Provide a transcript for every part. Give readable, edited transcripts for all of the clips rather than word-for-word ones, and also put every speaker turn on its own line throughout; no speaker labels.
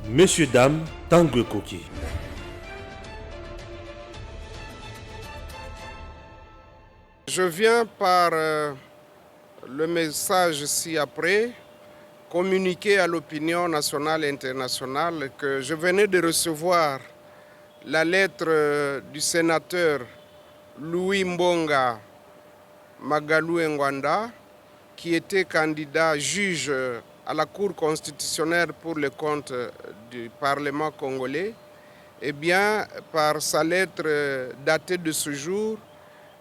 Messieurs, dames, Tanguy Koki.
Je viens par le message ci-après communiquer à l'opinion nationale et internationale que je venais de recevoir la lettre du sénateur Louis Mbonga Magalou Ngwanda, qui était candidat juge à la Cour constitutionnelle pour les comptes du Parlement congolais. Eh bien, par sa lettre datée de ce jour,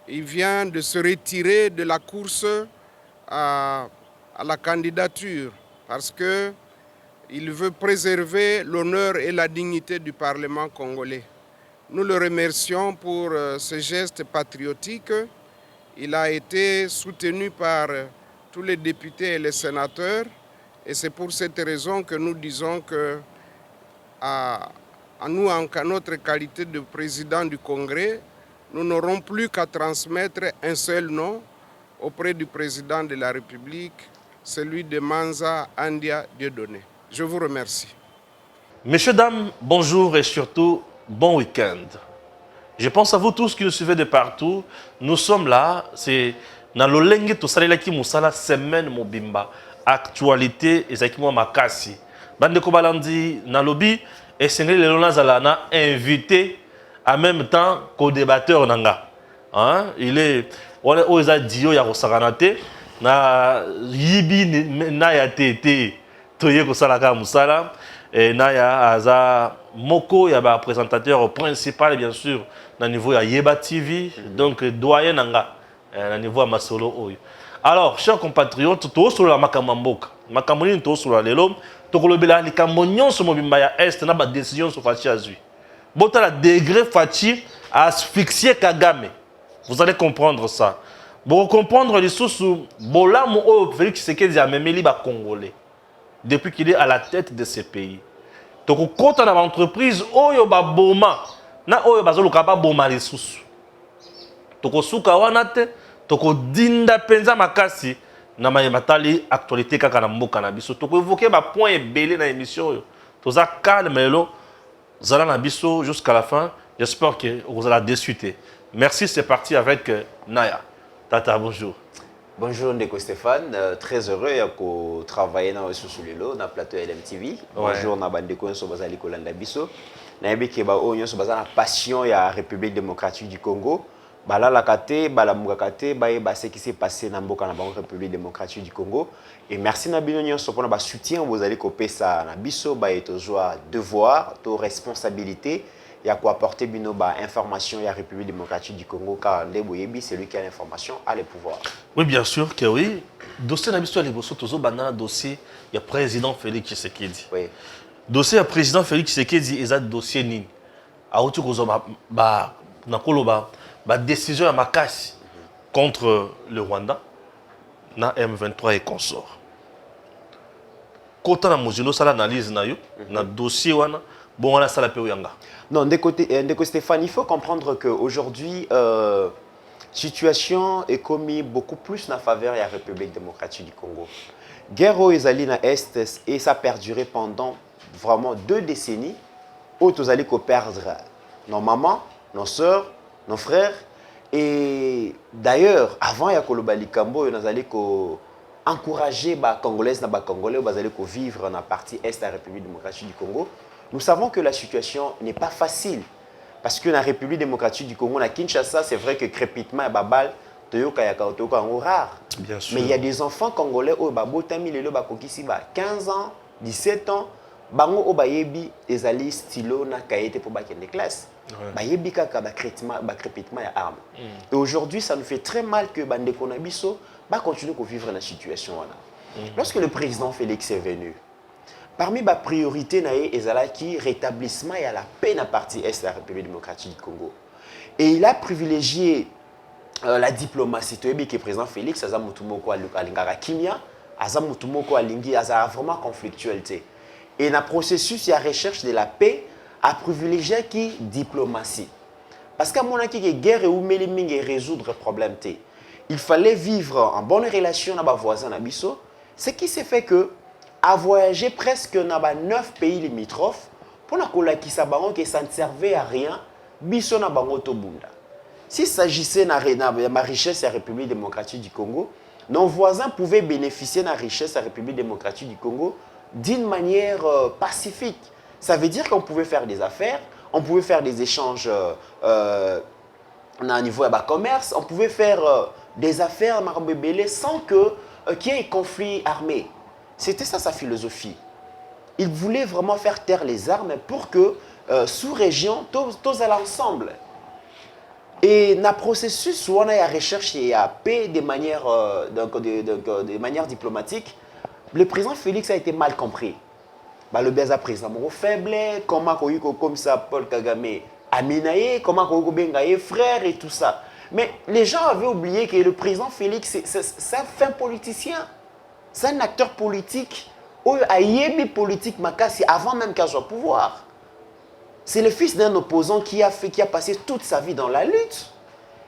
il vient de se retirer de la course à la candidature parce qu'il veut préserver l'honneur et la dignité du Parlement congolais. Nous le remercions pour ce geste patriotique. Il a été soutenu par tous les députés et les sénateurs et c'est pour cette raison que nous disons que à nous, en notre qualité de président du Congrès, nous n'aurons plus qu'à transmettre un seul nom auprès du président de la République, celui de Manza Andia Dieudonné. Je vous remercie.
Messieurs, dames, bonjour et surtout, bon week-end. Je pense à vous tous qui nous suivez de partout. Nous sommes là, c'est dans le Lengue Tosalelaki Moussala, semaine Mobimba, actualité et Zakimo Makasi. Bande Kobalandi, Nalobi, et Sengeli Lelona Zalana, invité en même temps co-débatteur Nanga. Hein? Il est, on a dit, il y a Rosaranate, na Yibi na ya tete, Toye Kosalaka Moussala, et na ya Aza Moko, il y a un présentateur principal, bien sûr, au niveau de Yeba TV, donc doyen Nanga, au niveau de Masolo Oyo. Alors, chers compatriotes, tout sur la Makamamboka, Makamoni, tout sur la Lelo, tout le Bela, les Camerounais sur Mobimaya Est, n'a pas de décision sur Fachi Azui. Bota la degré Fachi a asphyxié Kagame. Vous allez comprendre ça. Pour comprendre les sources, Bola Mo Félix Tshisekedi a même liba Congolais depuis qu'il est à la tête de ces pays. Donc, quand on a une entreprise, oyo ba boma, na oyo bazolo kaba boma les sources. Toko suka wana te, toko dinda penza makasi na matali actualité kaka na mboka na biso. Toko évoquer ba point belé na émission yo. Toza calme lelo, zala na biso jusqu'à la fin. J'espère que vous allez désuiter. Merci, c'est parti avec Naya. Tata, bonjour.
Bonjour Ndeko Stéphane, très heureux de travailler dans le plateau LMTV. Bonjour Nabandeko Nsobazali Kolanda Biso. Nayebi ke ba o nyonso bazana passion ya République démocratique du Congo. Bala la kate, bala mugakate, ba ce qui s'est passé na mboka na République démocratique du Congo. Et merci na bino nyonso pona ba soutien vous allez kopesa na biso ba eto joie devoir, to responsabilité. Il y a quoi apporter binoba information il y a République démocratique du Congo car Ndeboyebi c'est lui qui a l'information a le pouvoir.
Oui bien sûr que oui. Dossier na biso les bosso tozo banana dossier il y a président Félix Tshisekedi.
Oui.
Dossier à président Félix Tshisekedi et ça dossier nini. A autre kozo ba na koloba ba décision à Makasi contre le Rwanda na M23 et consort. Quand on a mozino ça l'analyse na yo na dossier wana bon on a ça la yanga.
Non, Ndeko Stéphane, il faut comprendre qu'aujourd'hui, situation est commise beaucoup plus en faveur de la République démocratique du Congo. Guerre aux Ezali Est et ça a perduré pendant vraiment 2 décennies où nous allons perdre nos mamans, nos soeurs, nos frères. Et d'ailleurs, avant il y a Kolobali Kambo, nous allons encourager les Congolaises et les Congolais à vivre dans la partie Est de la République démocratique du Congo. Nous savons que la situation n'est pas facile. Parce que dans la République démocratique du Congo, à Kinshasa, c'est vrai que crépitement et babal, rare.
Bien sûr.
Mais il y a des enfants congolais qui ont 15 ans, 17 ans, bango obayebi ezali stylo na kaete pour bakende classe. Bayebi kaka ba crépitement ya arme. Et aujourd'hui, ça nous fait très mal que bandeko na biso ba continue à vivre dans la situation là. Lorsque le président Félix est venu, parmi les priorités, il y a le rétablissement et la paix dans la partie Est de la République démocratique du Congo. Et il a privilégié la diplomatie. Tu sais que le président Félix a Alingara Kimia, a vraiment conflictuel. Et dans le processus, il y a la recherche de la paix, a privilégié la diplomatie. Parce qu'à mon avis, la guerre est résoudre le problème. Il fallait vivre en bonne relation avec les voisins. Ce qui s'est fait que a voyagé presque dans 9 pays limitrophes pour que ça ne servait à rien. Biso na bango tobunda. S'il s'agissait de ma richesse de la République démocratique du Congo, nos voisins pouvaient bénéficier de la richesse de la République démocratique du Congo d'une manière pacifique. Ça veut dire qu'on pouvait faire des affaires, on pouvait faire des échanges au niveau de commerce, on pouvait faire des affaires sans qu'il y ait un conflit armé. C'était ça sa philosophie. Il voulait vraiment faire taire les armes pour que sous-région, tous allaient ensemble. Et dans le processus où on a la recherche et la paix de manière diplomatique, le président Félix a été mal compris. Le baiser président faible, comment comme ça Paul Kagame Aminaye, comment Bengaye frère et tout ça. Mais les gens avaient oublié que le président Félix, c'est un fin politicien. C'est un acteur politique. Il a politique avant même qu'il soit au pouvoir. C'est le fils d'un opposant qui a passé toute sa vie dans la lutte.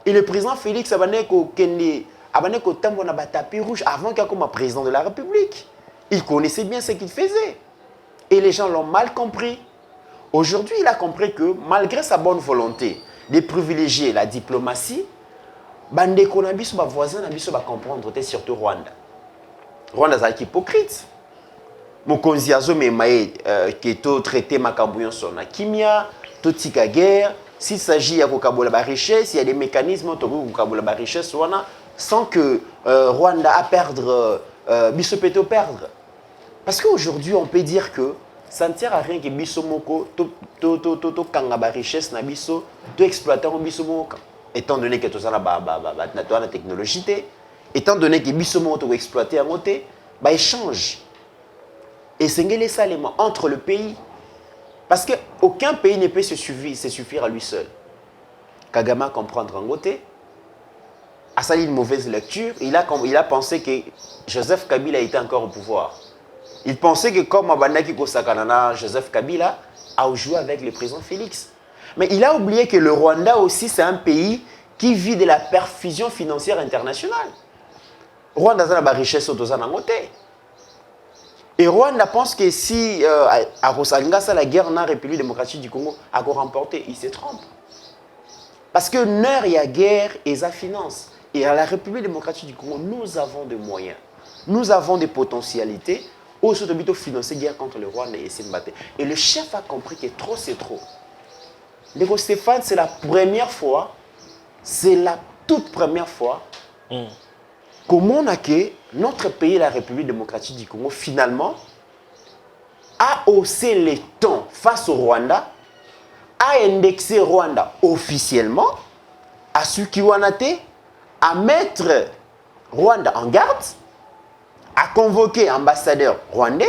Et le président Félix a tapis rouge avant qu'il soit président de la République. Il connaissait bien ce qu'il faisait. Et les gens l'ont mal compris. Aujourd'hui, il a compris que malgré sa bonne volonté de privilégier la diplomatie, bandeko na biso ba voisin na biso ba comprendre surtout Rwanda. Rwanda est hypocrite. Mokonzi azome maye keto traité makambuyon sona kimia totika guerre s'il s'agit ya kokabola ba richesse, il y a des mécanismes to kokabola ba richesse wana sans que Rwanda a perdre biso peto perdre. Parce qu'aujourd'hui on peut dire que ça ne sert à rien que biso moko to kanga ba richesse na biso to exploiter biso moko étant donné que tout ça la technologie étant donné que biso moko to exploiter en côté ba échange. Et c'est l'élément entre le pays. Parce qu'aucun pays ne peut se suffire à lui seul. Kagame comprendre en côté, a sali une mauvaise lecture. Il a pensé que Joseph Kabila était encore au pouvoir. Il pensait que comme Abandaki Kosakanana, Joseph Kabila a joué avec le président Félix. Mais il a oublié que le Rwanda aussi, c'est un pays qui vit de la perfusion financière internationale. Rwanda a la richesse autour en côté. Et Rwanda pense que si à Rosangasa, la guerre dans la République démocratique du Congo a remporté, il se trompe. Parce que il y a guerre et la finance. Et à la République démocratique du Congo, nous avons des moyens. Nous avons des potentialités. Aussi, de financer la guerre contre le Rwanda et Simbate. Et le chef a compris que trop, c'est trop. Légo Stéphane, c'est la première fois, c'est la toute première fois comment on a que notre pays, la République démocratique du Congo, finalement, a haussé les tons face au Rwanda, a indexé Rwanda officiellement, a Sukiwanate, à mettre Rwanda en garde, à convoquer ambassadeur rwandais,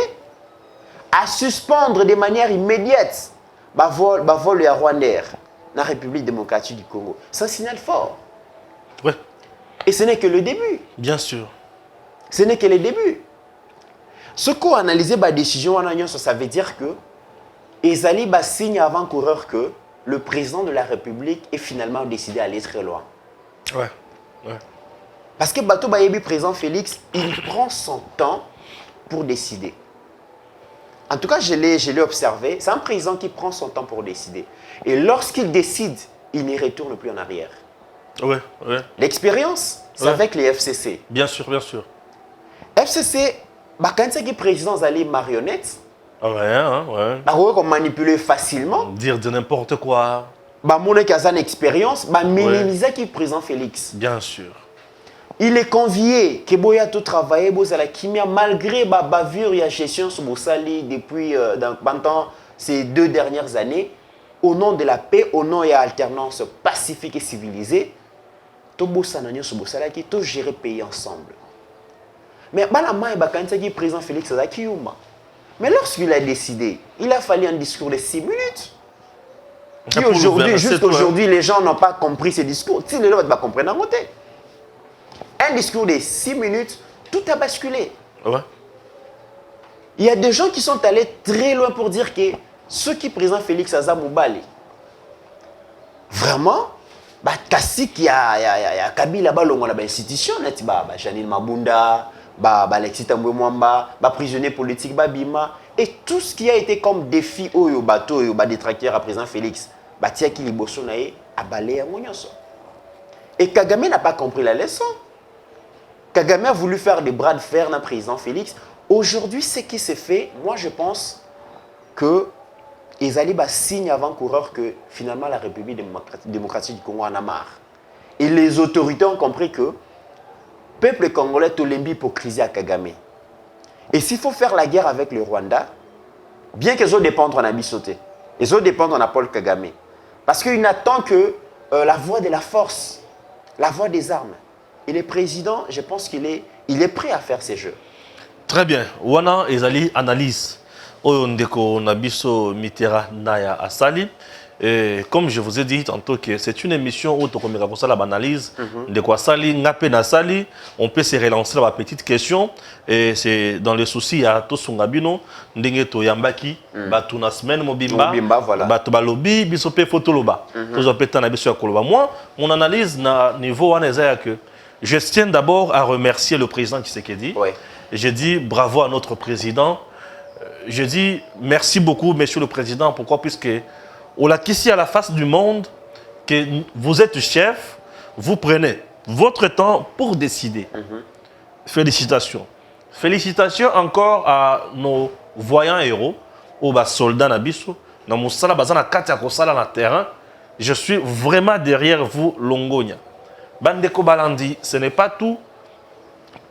à suspendre de manière immédiate vol à Rwandais dans la République démocratique du Congo. C'est un signal fort.
Ouais.
Et ce n'est que le début.
Bien sûr.
Ce n'est que le début. Ce qu'on a analysé la décision, ça veut dire que Ezali signe avant-coureur que le président de la République est finalement décidé à aller très loin.
Ouais. Ouais.
Parce que Bato Bayebi, président Félix, il prend son temps pour décider. En tout cas, je l'ai observé. C'est un président qui prend son temps pour décider. Et lorsqu'il décide, il ne retourne plus en arrière.
Ouais, ouais.
L'expérience, c'est avec les FCC.
Bien sûr, bien sûr.
FCC, quand c'est président allait marionnette,
Ouais, hein, ouais.
on manipuler facilement.
Dire de n'importe quoi.
Mon expérience, minimiser qui président Félix.
Bien sûr.
Il est convié que Boya tout travailler à la Kimia malgré la bavure et la gestion sur Boussali depuis pendant ces 2 dernières années, au nom de la paix, au nom de l'alternance pacifique et civilisée, tout Boussanagnon sur Boussali qui tout gérer pays ensemble. Mais le président Félix Azakiouma. Mais lorsqu'il a décidé, il a fallu un discours de 6 minutes. Qui aujourd'hui, jusqu'aujourd'hui, les gens n'ont pas compris ce discours. Si les gens ne comprennent pas, un discours de 6 minutes, tout a basculé.
Ouais.
Il y a des gens qui sont allés très loin pour dire que ceux qui présentent Félix Azamoubali, vraiment, Kassi qui a Kabila on a institution, Janine Mabunda, Alexis Tambwe Mwamba, prisonnier politique, Bima, et tout ce qui a été comme défi au bateau, au détracteur à président Félix, Tia Kiliboso nae a balayé à Mouniaso. Et Kagame n'a pas compris la leçon. Kagame a voulu faire des bras de fer dans le président Félix. Aujourd'hui, ce qui s'est fait, moi je pense que Ezali signe avant-coureur que finalement la République démocratique du Congo en a marre. Et les autorités ont compris que le peuple congolais a l'hypocrisie à Kagame. Et s'il faut faire la guerre avec le Rwanda, bien qu'ils ont dépendre en Abissoté, ils ont dépendre en Paul Kagame. Parce qu'il n'attend que la voie de la force, la voie des armes. Et le président, je pense qu'il est prêt à faire ces jeux.
Très bien. Wana Ezali analyse. Oyo ndeko Nabiso Mitera Naya Asali. Et comme je vous ai dit tantôt que c'est une émission où on peut faire l'analyse de quoi Sali, Ngapé Nasali, on peut se relancer la petite question et c'est dans les soucis à tous son gabino, Ndengeto Yambaki, Batuna semaine Mobimba,
voilà.
Batubalobi, Bisope Fotoloba. Tous appétants à Biso Koloba. Moi, mon analyse na niveau anezaya que je tiens d'abord à remercier le président Tshisekedi.
Ouais.
Je dis bravo à notre président. Je dis merci beaucoup, monsieur le président. Pourquoi? Puisque on l'a qu'ici à la face du monde, que vous êtes chef, vous prenez votre temps pour décider. Félicitations. Félicitations encore à nos voyants héros, aux soldats Nabiso, dans mon sala bazana katia kosala na terrain. Je suis vraiment derrière vous, Longonia. Bandeko Balandi, ce n'est pas tout.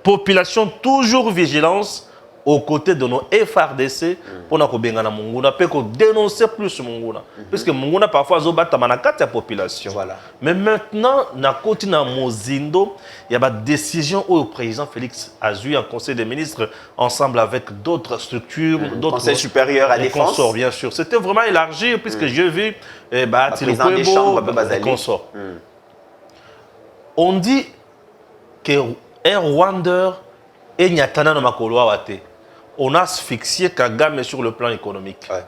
Population toujours vigilance aux côtés de nos FRDC pour nous dénoncer plus Munguna. Parce que Munguna parfois la population.
Voilà.
Mais maintenant, dans Mozindo, il y a une décision où le président Félix a eu un conseil des ministres ensemble avec d'autres structures, d'autres
conseil supérieur à défense.
Consorts, bien sûr. C'était vraiment élargi puisque j'ai vu
président des chambres,
consorts. On dit que un Rwandais et Nyatana na makolo awate. On a asphyxié Kagame sur le plan économique.
Ouais.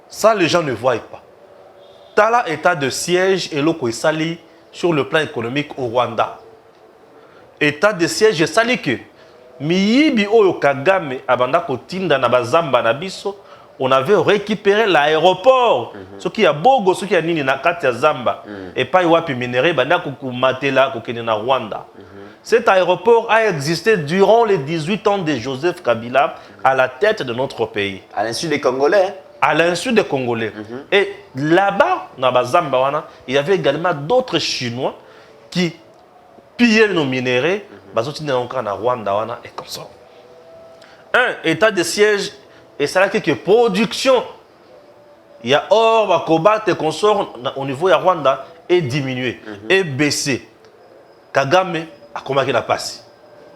Ça, les gens ne voient pas. Tala état de siège et l'oko sali sur le plan économique au Rwanda. État de siège sali que miyibi oyo Kagame abanda kotinda na bazamba na biso, on avait récupéré l'aéroport. Ce qui a bogo, ce qui a nini na katia zamba et pas wapi minéré banda kukumatela kokene na Rwanda. Cet aéroport a existé durant les 18 ans de Joseph Kabila à la tête de notre pays.
À l'insu des Congolais.
À l'insu des Congolais. Et là-bas, dans Bazamba, il y avait également d'autres Chinois qui pillaient nos minéraux. En Rwanda et comme ça. Un état de siège et ça a quelques productions. Il y a or, cobalt et consorts au niveau de Rwanda est diminué, est baissé. Kagame a combattu la passe.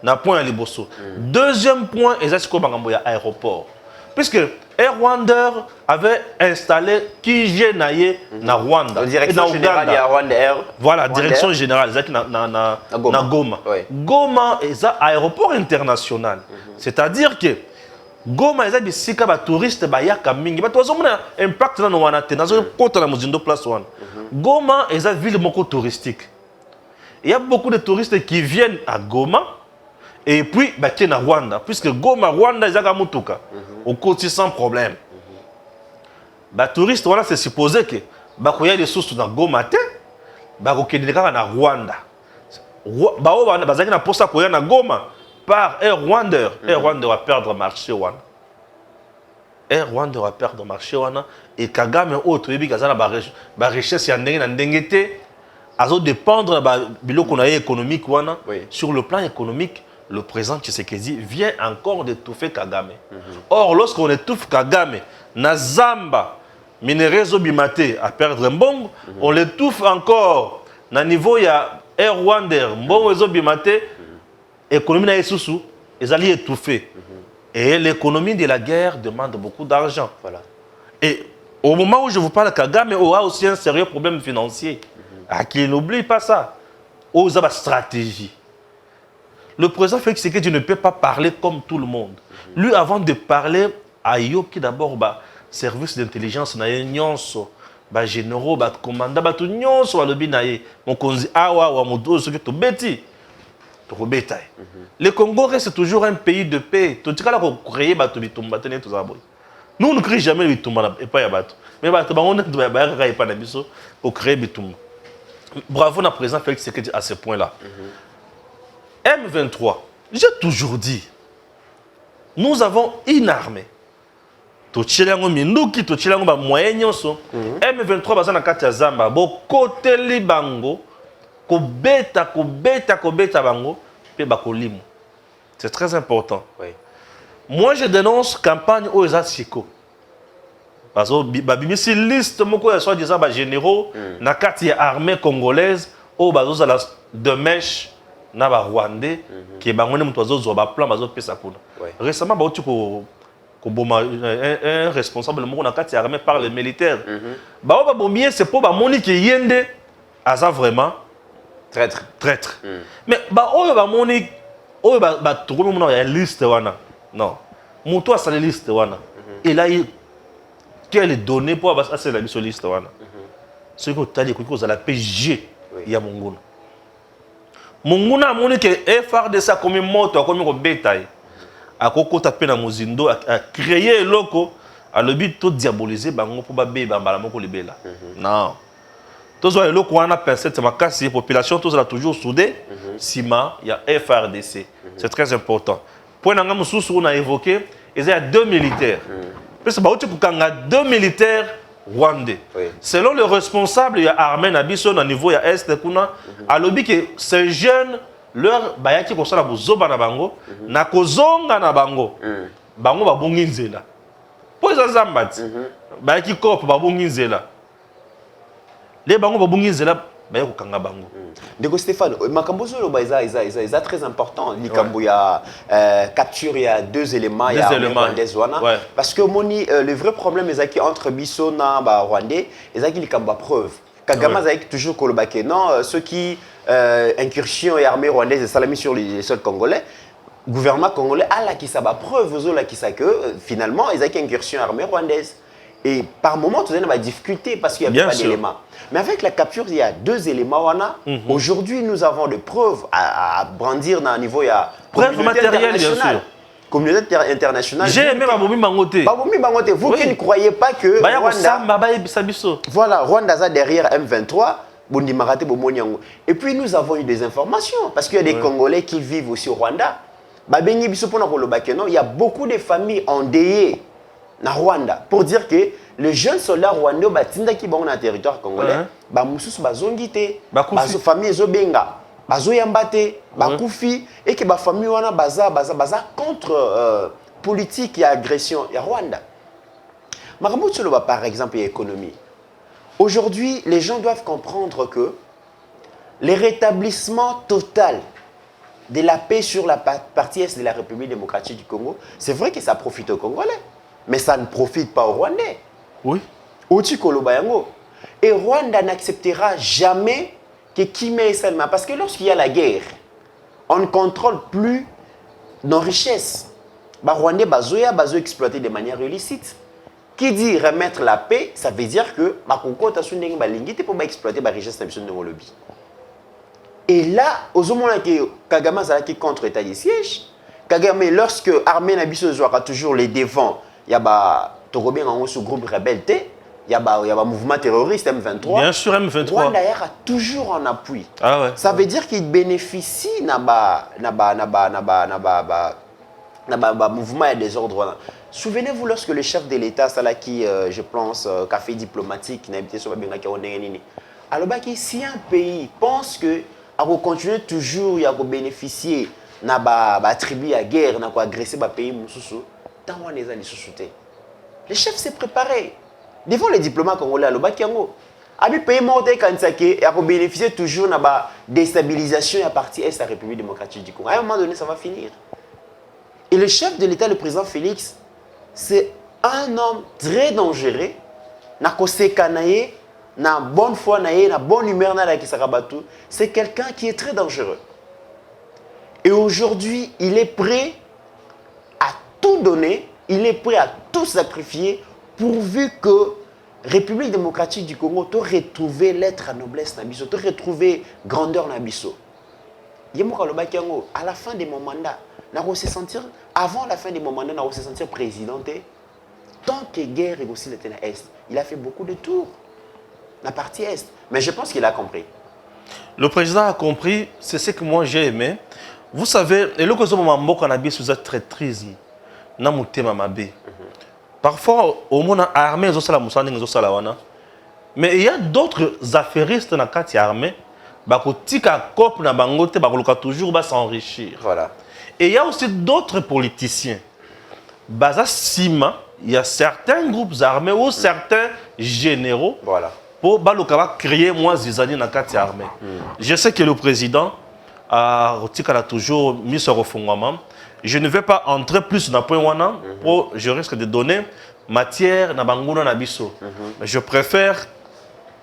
Na point à Liboso. Deuxième point, et c'est comme aéroport. Puisque Air Rwanda avait installé Kijé Naye na Rwanda.
La direction générale de Rwanda Air.
Voilà, direction générale. Na Goma.
Oui.
Goma est un aéroport international. C'est-à-dire que Goma est un sika ba touriste ba ya kamingi. Ba tozo mona impact na wana te. Na zo kota na muzindo place one. Goma est une ville moko touristique. Il y a beaucoup de touristes qui viennent à Goma et puis bah, qui est à Rwanda. Puisque Goma, Rwanda, ils ont Mutuka. Au côté sans problème. Les touristes, voilà, c'est supposé que bah, il y a des sources dans Goma, bah, il y a na Rwanda. Bah, il y a pour ça qu'il y a na Goma par Air Rwanda. Air Rwanda va perdre le marché. Air Rwanda va perdre le marché. Et Kagame, autre, il y a une richesse, il y a une à dépendre de économique sur le plan économique, le président Tshisekedi vient encore d'étouffer Kagame. Or, lorsqu'on étouffe Kagame, Nazamba, Minerezo Bimate à perdre un bon, on l'étouffe encore. Na niveau ya Air Rwanda, Mbongo Bimate, économie na Esusu, ils allaient étouffer. Et l'économie de la guerre demande beaucoup d'argent. Voilà. Et au moment où je vous parle, Kagame aura aussi un sérieux problème financier. Qui n'oublie pas ça. Aux stratégie. Le président Félix Tshisekedi ne peut pas parler comme tout le monde. Lui, avant de parler, à Yoki d'abord, service d'intelligence, généraux, commandants, mon konzi awa wa mudo ce que tu bêtis. Le Congo reste toujours un pays de paix. Nous, on ne crée jamais les Bitumba et pas les bateaux. Mais on a pour créer Bitumba. Bravo, na président Félix Tshisekedi à ce point-là. M23, j'ai toujours dit, nous avons une armée. M23 baza na kati ya Zamba, bo côté libango, ko beta bango, pe bakolimu. C'est très important.
Oui.
Moi je dénonce campagne aux Siko. Parce que babimisi liste moko ya soit disant ba généraux na kati ya armée congolaise au bazo za de mèche na ba rwandais qui bangone muto zo ba plan bazo pesa kuna. Récemment ba otiko un responsable moko na kati ya armée par les militaires. Ba ba bombier c'est pour ba moni ki yende aza vraiment traître. Mais ba o ba moni o ba trouver mon ya liste wana. Non. Muto a sa liste wana. Et là quelle donnée pour avoir assez la mission liste wana. Ce que tu as dit que la PG ya monguna. Monguna amoni que FRDC comme moto comme ko bétail. A koko tapé na mozindo a créer loko a le but tout diaboliser bango pour ba beba mbala moko libela. Non. Tous les loko wana pensé ma casse population tous là toujours soudé. Sima il y a FRDC. C'est très important. Point nanga mususu on a évoqué, il y a 2 militaires. Parce que 2 militaires rwandais. Selon le responsable, il y a Armée Nabiso au niveau de l'Est, à l'objet que ces jeunes, leur bayaki ko sala bozoba na bango, na kozonga na bango. Bango ba bonginzela. Po za zambati. Bayaki kop ba bonginzela. Les bango ba bonginzela bayako kanga bango.
Ndeko Stéphane, makambozo lo est très important. Likambo ya capture il y a 2 éléments, il y a rwandais wana parce que moni le vrai problème est entre biso na ba rwandais, ezaki likambo preuve. Kagama ezaki toujours kolobake non ceux qui incursion et armée rwandaise et salami sur les sols congolais. Gouvernement congolais a la qui ça ba preuve aux la qui ça que finalement ezaki incursion armée rwandaise. Et par moment, tu as des difficultés parce qu'il n'y a pas d'éléments. Mais avec la capture, il y a 2 éléments. Aujourd'hui, nous avons des preuves à brandir dans un niveau. Il y a
preuves matérielles, bien sûr.
Communauté internationale.
J'ai aimé Baboumi Bangote.
Baboumi Bangote, vous qui ne croyez pas que Rwanda a derrière M23, et puis nous avons eu des informations parce qu'il y a des Congolais qui vivent aussi au Rwanda. Il y a beaucoup de familles endeuillées na Rwanda pour dire que les jeunes soldats rwandais batinda ki bango na territoire congolais ba mususu bazongite bazo famille ezobenga bazo yambate bakufi et que ba famille wana baza contre politique et agression ya Rwanda. Makambo tsoloba par exemple et économie. Aujourd'hui, les gens doivent comprendre que le rétablissement total de la paix sur la partie est de la République démocratique du Congo, c'est vrai que ça profite aux Congolais. Mais ça ne profite pas aux Rwandais.
Oui.
Et Rwanda n'acceptera jamais que Kimé seulement. Parce que lorsqu'il y a la guerre, on ne contrôle plus nos richesses. Les Rwandais sont exploités de manière illicite. Qui dit remettre la paix, ça veut dire que les pour exploiter les richesses de lobby. Et là, aux moments où Kagame est contre l'État de siège, Kagame, lorsque l'armée a toujours les devants, il y a ce groupe rebelle, il y a un mouvement terroriste M23.
Bien sûr, M23.
Rwanda a toujours en appui.
Ah ouais.
Ça veut dire qu'il bénéficie d'un mouvement et des ordres. Souvenez-vous lorsque le chef de l'État, qui, je pense, café diplomatique, n'a habité sur la Benga, alors si un pays pense que à continuer toujours à bénéficier na tribu à guerre, na agresser le pays, le chef s'est préparé. Devant les diplomates congolais, le Bakiango, le pays monté quand il a bénéficié toujours de la déstabilisation à partir de la République démocratique du Congo. À un moment donné, ça va finir. Et le chef de l'État, le président Félix, c'est un homme très dangereux. Na bonne foi, na bonne humeur, c'est quelqu'un qui est très dangereux. Et aujourd'hui, il est prêt à tout donner, il est prêt à tout sacrifier pourvu que République démocratique du Congo te retrouve l'être à noblesse nabiso, te retrouver grandeur nabiso. à la fin de mon mandat, se sentir, avant la fin de mon mandat, se sentir président. Tant que guerre est aussi à l'Est, il a fait beaucoup de tours. La partie Est. Mais je pense qu'il a compris.
Le président a compris, c'est ce que moi j'ai aimé. Vous savez, et le que moment qu'on a bien sous cette traîtrise, na mutema mabe. Parfois, au monde armé, mais il y a d'autres affairistes dans la carte armée, qui toujours s'enrichir.
Voilà.
Et il y a aussi d'autres politiciens. Il y a certains groupes armés ou certains généraux.
Voilà.
Pour créer moins Zizani dans la carte armée. Je sais que le président a toujours mis sur le fondement. Je ne vais pas entrer plus dans le point pour je risque de donner matière na banguna na biso. Mais je préfère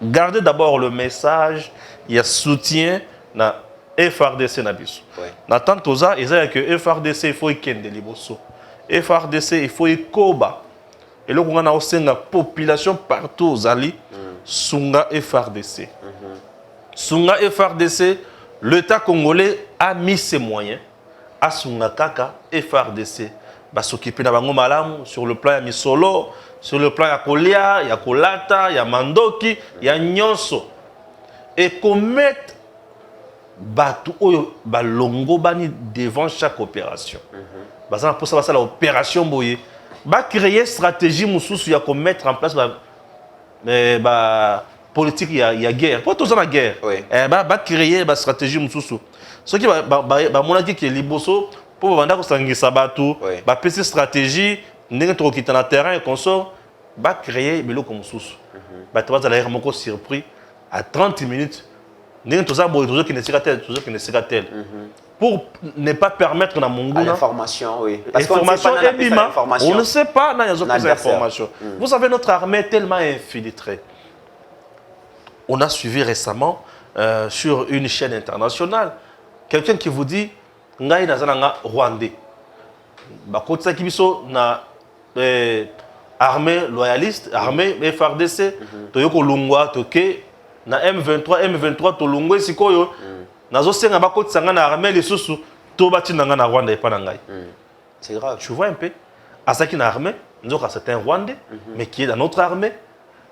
garder d'abord le message, il y a soutien na FRDC na biso. Nathan toza ezaya que FRDC il faut ikende liboso. FRDC il faut ikoba. Et là on a aussi la population partout aux alliés Sunga FRDC. Sunga FRDC, l'État congolais a mis ses moyens à Sunga Kaka FRDC. Bah s'occuper de bango malamu sur le plan ya Misolo, sur le plan ya Kolia, ya Kolata, ya Mandoki, ya Nyonso. Et commettre batu oyo balongo bani devant chaque opération. Bah ça pour ça l'opération boye. Bah créer stratégie mususu ya commettre en place mais politique il y a guerre. Pour tous la guerre.
Oui.
Créer une stratégie mususu. Ce qui va monaki qui est liboso pour vendre ko sangisa batu, petite stratégie, ndenge to quitter na terrain et consort, créer biloko mususu. Tu vas aller moko surpris à 30 minutes. Ndenge to za boy toujours qui ne sera tel, pour ne pas permettre na monguna
l'information, oui.
Parce qu'on on ne sait pas dans les informations. Vous savez, notre armée est tellement infiltrée. On a suivi récemment sur une chaîne internationale quelqu'un qui vous dit ngai nazana rwandais. Ba kotsa kibiso na armée loyaliste, armée FRDC, toyoko lungwa toke na M23 to lungwe sikoyo. Nazosenga bakotsa na armée les sous to batinanga na Rwanda et pas na ngai.
C'est grave.
Tu vois un peu Asaki na armée, c'est un Rwandais mais qui est dans notre armée.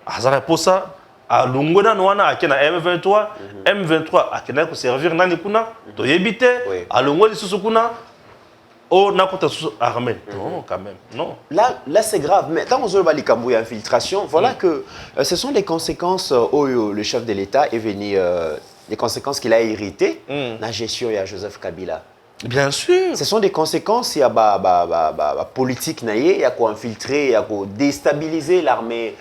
Azara pour ça à Lungwena Noana à M23, M23 à Kena pour servir nani kuna to yebite à Lungweli susukuna oh n'a pas armée. Non quand même. Non.
Là c'est grave mais tant on a les infiltration, voilà que ce sont les conséquences où le chef de l'État est venu les conséquences qu'il a héritées la gestion de Joseph Kabila.
Bien sûr.
Ce sont des conséquences, il y a politique, il y a quoi infiltrer, il y a quoi déstabiliser l'armée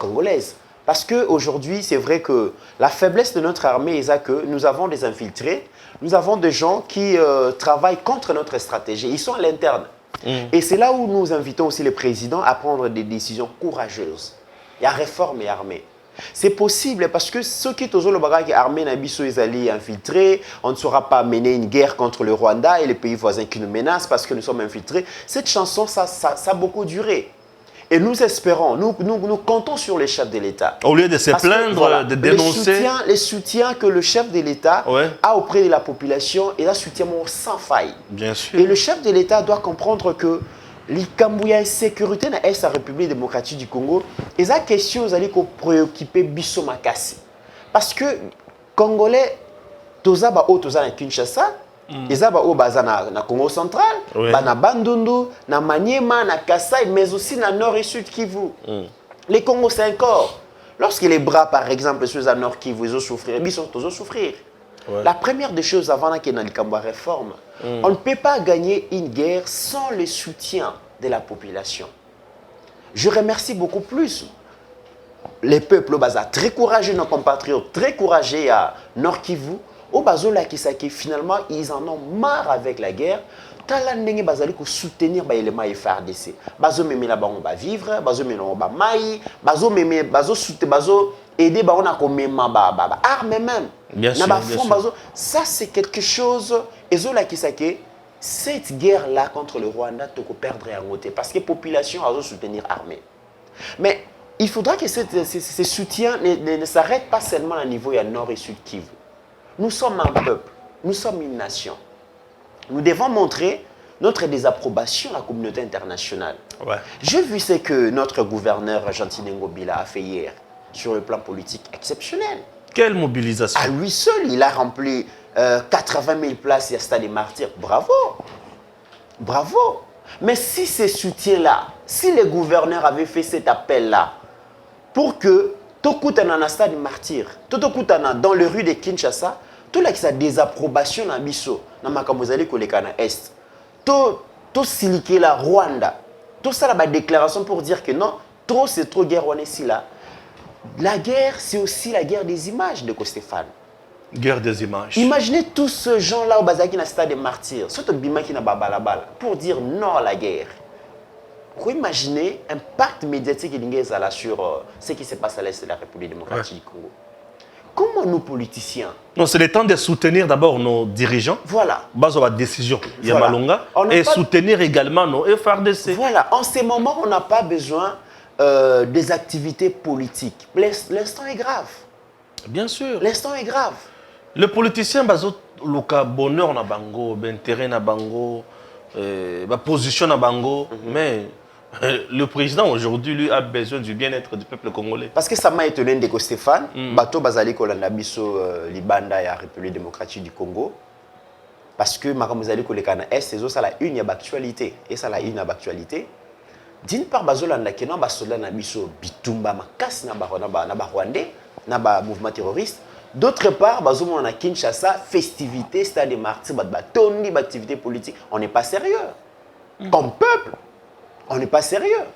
congolaise. Parce qu'aujourd'hui, c'est vrai que la faiblesse de notre armée est que nous avons des infiltrés, nous avons des gens qui travaillent contre notre stratégie. Ils sont à l'interne. Et c'est là où nous invitons aussi le président à prendre des décisions courageuses. Il y a réforme et armée. C'est possible parce que ceux qui sont le bagage armé Nabiso est allé infiltrés, on ne saura pas mener une guerre contre le Rwanda et les pays voisins qui nous menacent parce que nous sommes infiltrés. Cette chanson, ça a beaucoup duré. Et nous espérons, nous comptons sur les chefs de l'État.
Au lieu de se plaindre, voilà, de dénoncer.
Les soutiens que le chef de l'État a auprès de la population est un soutien sans faille.
Bien sûr.
Et le chef de l'État doit comprendre que la sécurité dans la République démocratique du Congo, et la question est préoccuper Bisso Makassi. Parce que Congolais, toza ba o toza na Kinshasa, ezaba o baza na Congo central, na Bandundu, na Maniema, na Kasai, mais aussi na Nord et Sud Kivu. Les Congos c'est un corps. Lorsque les bras par exemple sur le Nord Kivu ils ont souffrir, ils sont tous souffrir. La première des choses avant qu'il y ait une réforme, on ne peut pas gagner une guerre sans le soutien de la population. Je remercie beaucoup plus les peuples très courageux, nos compatriotes très courageux à Nord Kivu, au Bazola qui finalement ils en ont marre avec la guerre. Tala ndenge bazali ko soutenir ba élément FRDC. Bazo meme la bango ba vivre, bazo meme ba mai, bazo meme bazo soutenir bazo aider ba on a ko mema ba armes même.
Bien sûr, bien sûr.
Ça c'est quelque chose ezola qui sake cette guerre là contre le Rwanda to ko perdre en côté parce que population a soutenir armée. Mais il faudra que ce soutien ne s'arrête pas seulement à niveau ya Nord et Sud Kivu. Nous sommes un peuple. nous sommes une nation. Nous devons montrer notre désapprobation à la communauté internationale.
Ouais.
J'ai vu ce que notre gouverneur Gentile Ngobila a fait hier sur le plan politique exceptionnel.
Quelle mobilisation.
À lui seul, il a rempli 80 000 places à Stade des Martyrs. Bravo. Bravo. Mais si ces soutiens-là, si les gouverneurs avaient fait cet appel-là, pour que Tokutana na Stade des Martyrs, Tokutana dans les rues de Kinshasa, tout là qui sa désapprobation na biso, na makamozali koleka na Est, tout siliqué la Rwanda, tout ça la déclaration pour dire que non, trop c'est trop guerre on est ici là. La guerre, c'est aussi la guerre des images de Stéphane.
Guerre des images.
Imaginez tous ces gens-là au Bazaki na Stade des Martyrs, surtout Bimaki na Babalabala, pour dire non à la guerre. Vous imaginez l'impact médiatique là sur ce qui se passe à l'Est de la République démocratique du Congo. Comment nous politiciens?
Non, c'est le temps de soutenir d'abord nos dirigeants.
Voilà.
Base la décision. Il y a
Voilà.
Malonga.
On n'a
Et
pas-
soutenir également nos FRDC.
Voilà. En ces moments, on n'a pas besoin des activités politiques. L'instant est grave.
Bien sûr.
L'instant est grave.
Le politicien, bazo loka bonheur na bango, intérêt na bango, position na bango, mais le président aujourd'hui lui a besoin du bien-être du peuple congolais.
Parce que ça m'a étonné de Stéphane, bateau bazali kolanda biso libanda ya République démocratique du Congo. Parce que makamozali kolekana est c'est ça la une ya actualité et ça la une ya actualité. D'une part bazolanda kenan ba soldat na biso bitumba makasi na ba Rwandais na ba mouvement terroriste. D'autre part, bazomona na Kinshasa festivité, stade des martyrs, tondi activité politique, on n'est pas sérieux. Comme peuple, on n'est pas sérieux.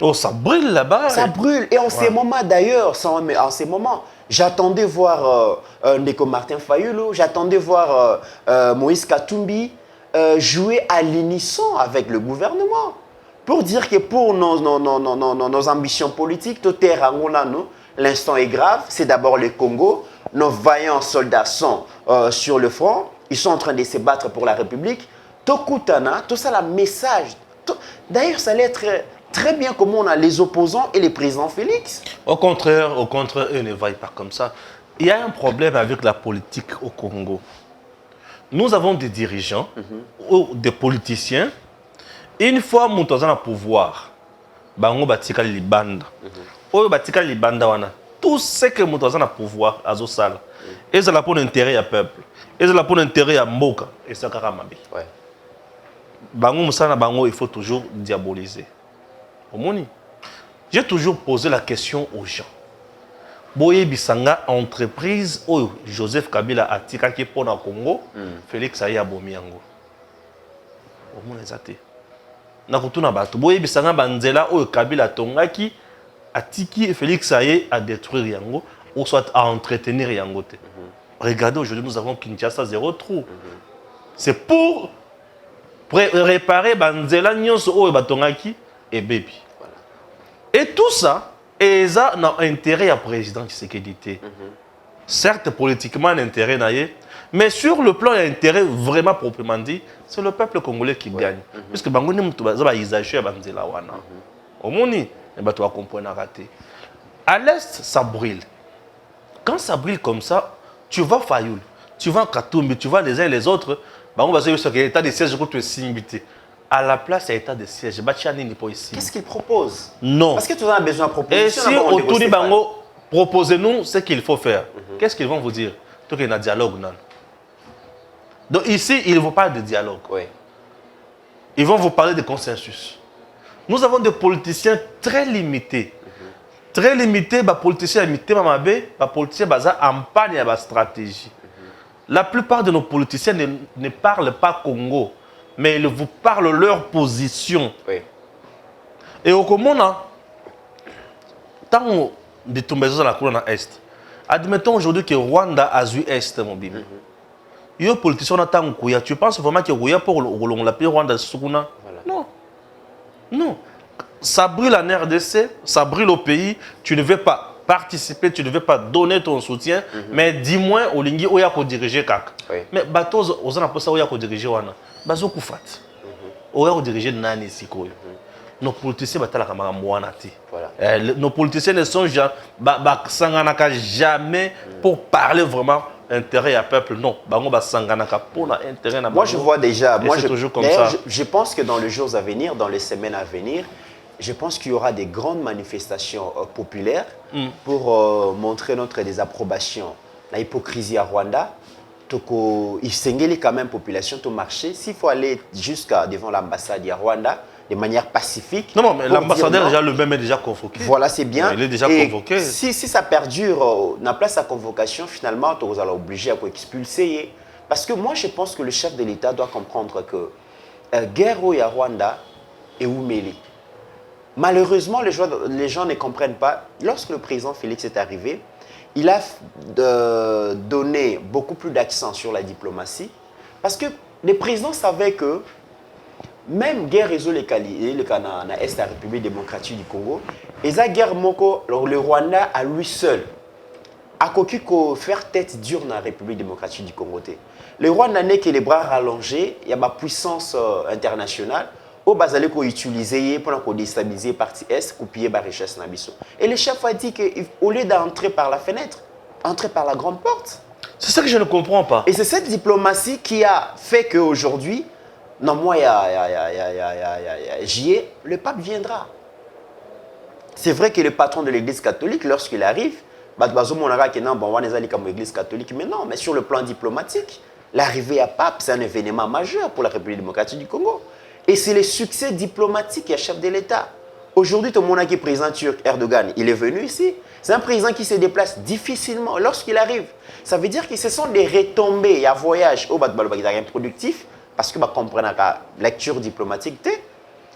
Oh, ça brûle là-bas.
Ça brûle. Et en ces moments d'ailleurs, en ces moments, j'attendais voir Ndeko Martin Fayulu, j'attendais voir Moïse Katumbi jouer à l'unisson avec le gouvernement. Pour dire que pour nos ambitions politiques, tout est rangola, nous. L'instant est grave, c'est d'abord le Congo. Nos vaillants soldats sont sur le front. Ils sont en train de se battre pour la République. Tokutana, tout ça, le message. D'ailleurs, ça allait être très bien comment on a les opposants et les présidents Félix.
Au contraire, eux ne vaillent pas comme ça. Il y a un problème avec la politique au Congo. Nous avons des dirigeants ou des politiciens. Une fois que nous avons le pouvoir, bango batika libanda. Oyo batika libanda wana. Tout ce que nous avons le pouvoir azo sala. Et c'est là pour l'intérêt du peuple. Et c'est là pour l'intérêt de mboka et ça karamabi.
Ouais.
Bango musana bango il faut toujours diaboliser. Omoni. J'ai toujours posé la question aux gens. Boye bisanga entreprise oyo Joseph Kabila atika ki pona Congo, Félix aye abomi yango. Omoni ezate. Na kutuna bato boye bisanga banzela oyo Kabila tongaki atiki Félix aye à détruire yango ou soit à entretenir yango te. Regardez aujourd'hui nous avons Kinshasa zéro trou. C'est pour réparer banzela nyonso oyo batongaki et baby. Et tout ça et ça n'a intérêt à président Tshisekedi. Certes politiquement un intérêt naïe, mais sur le plan intérêt vraiment proprement dit, c'est le peuple congolais qui gagne. Puisque bangoni mutu ba exagère banzela wana. Omoni et ba toi comprendre raté. À l'est ça brûle. Quand ça brûle comme ça, tu vas Fayoul, tu vas Katumbi, tu vas les uns et les autres, bah on va dire que l'état de siège contre Simbité. À la place à l'état de siège, Bachani n'est pas ici.
Qu'est-ce qu'il propose?
Non.
Parce que tu as besoin de propositions.
Et si autour du Bango, proposez-nous ce qu'il faut faire. Qu'est-ce qu'ils vont vous dire? Tout qu'il y a un dialogue. Non. Donc ici, il ne faut pas de dialogue.
Oui.
Ils vont vous parler de consensus. Nous avons des politiciens très limités. Très limités, les politiciens limités, les politiciens en panne et stratégie. La plupart de nos politiciens ne parlent pas Congo, mais ils vous parlent leur position.
Oui.
Et au Comona, tant de tomber dans la couronne Est, admettons aujourd'hui que Rwanda a eu Est, mon bébé. Il y a des politiciens qui ont Kouya. Tu penses vraiment que Kouya pour la paix Rwanda Sukuna? Non. Non. Ça brûle en RDC, ça brûle au pays. Tu ne veux pas participer, tu ne veux pas donner ton soutien, mais dis-moi, Olingi, où il y a diriger Kak. Mais bateau, aux gens où il y a diriger Wana. Bazo Koufat. Où il y a diriger Nani Sikoyo. Nos politiciens battent la Mouanati. Nos politiciens ne sont jamais pour parler vraiment intérêt à peuple. Non, bango ba sanganaka pour na intérêt na.
Moi je vois déjà,
c'est toujours comme ça.
Je pense que dans les jours à venir, dans les semaines à venir, je pense qu'il y aura des grandes manifestations populaires pour montrer notre désapprobation. La hypocrisie à Rwanda, il s'engage quand même population tout marché. S'il faut aller jusqu'à devant l'ambassade à Rwanda de manière pacifique.
Non, mais l'ambassadeur déjà le même est déjà convoqué.
Voilà, c'est bien.
Il est déjà convoqué.
Si ça perdure, na place à convocation, finalement, tu vas obligé à expulser. Parce que moi, je pense que le chef de l'État doit comprendre que guerre au Rwanda est oumeli. Malheureusement, les gens ne comprennent pas. Lorsque le président Félix est arrivé, il a donné beaucoup plus d'accent sur la diplomatie. Parce que les présidents savaient que même guerre résolu le Canada, est la République démocratique du Congo, et la guerre moko, le Rwanda à lui seul a cocu faire tête dure dans la République démocratique du Congo. Le Rwanda n'est que les bras rallongés, il y a ma puissance internationale. Au bazale ko utiliser pour déstabiliser la partie est, couper la richesse nabiso. Et le chef a dit qu'au lieu d'entrer par la fenêtre, entrer par la grande porte.
C'est ça que je ne comprends pas.
Et c'est cette diplomatie qui a fait qu'aujourd'hui, non moi le pape viendra. C'est vrai que le patron de l'église catholique, lorsqu'il arrive, l'église catholique, mais non, mais sur le plan diplomatique, l'arrivée à pape, c'est un événement majeur pour la République démocratique du Congo. Et c'est le succès diplomatique et chef de l'État. Aujourd'hui, tout le monde qui est président turc, Erdogan, il est venu ici. C'est un président qui se déplace difficilement lorsqu'il arrive. Ça veut dire que ce sont des retombées, il y a un voyage au productif, parce que comprendre la lecture diplomatique,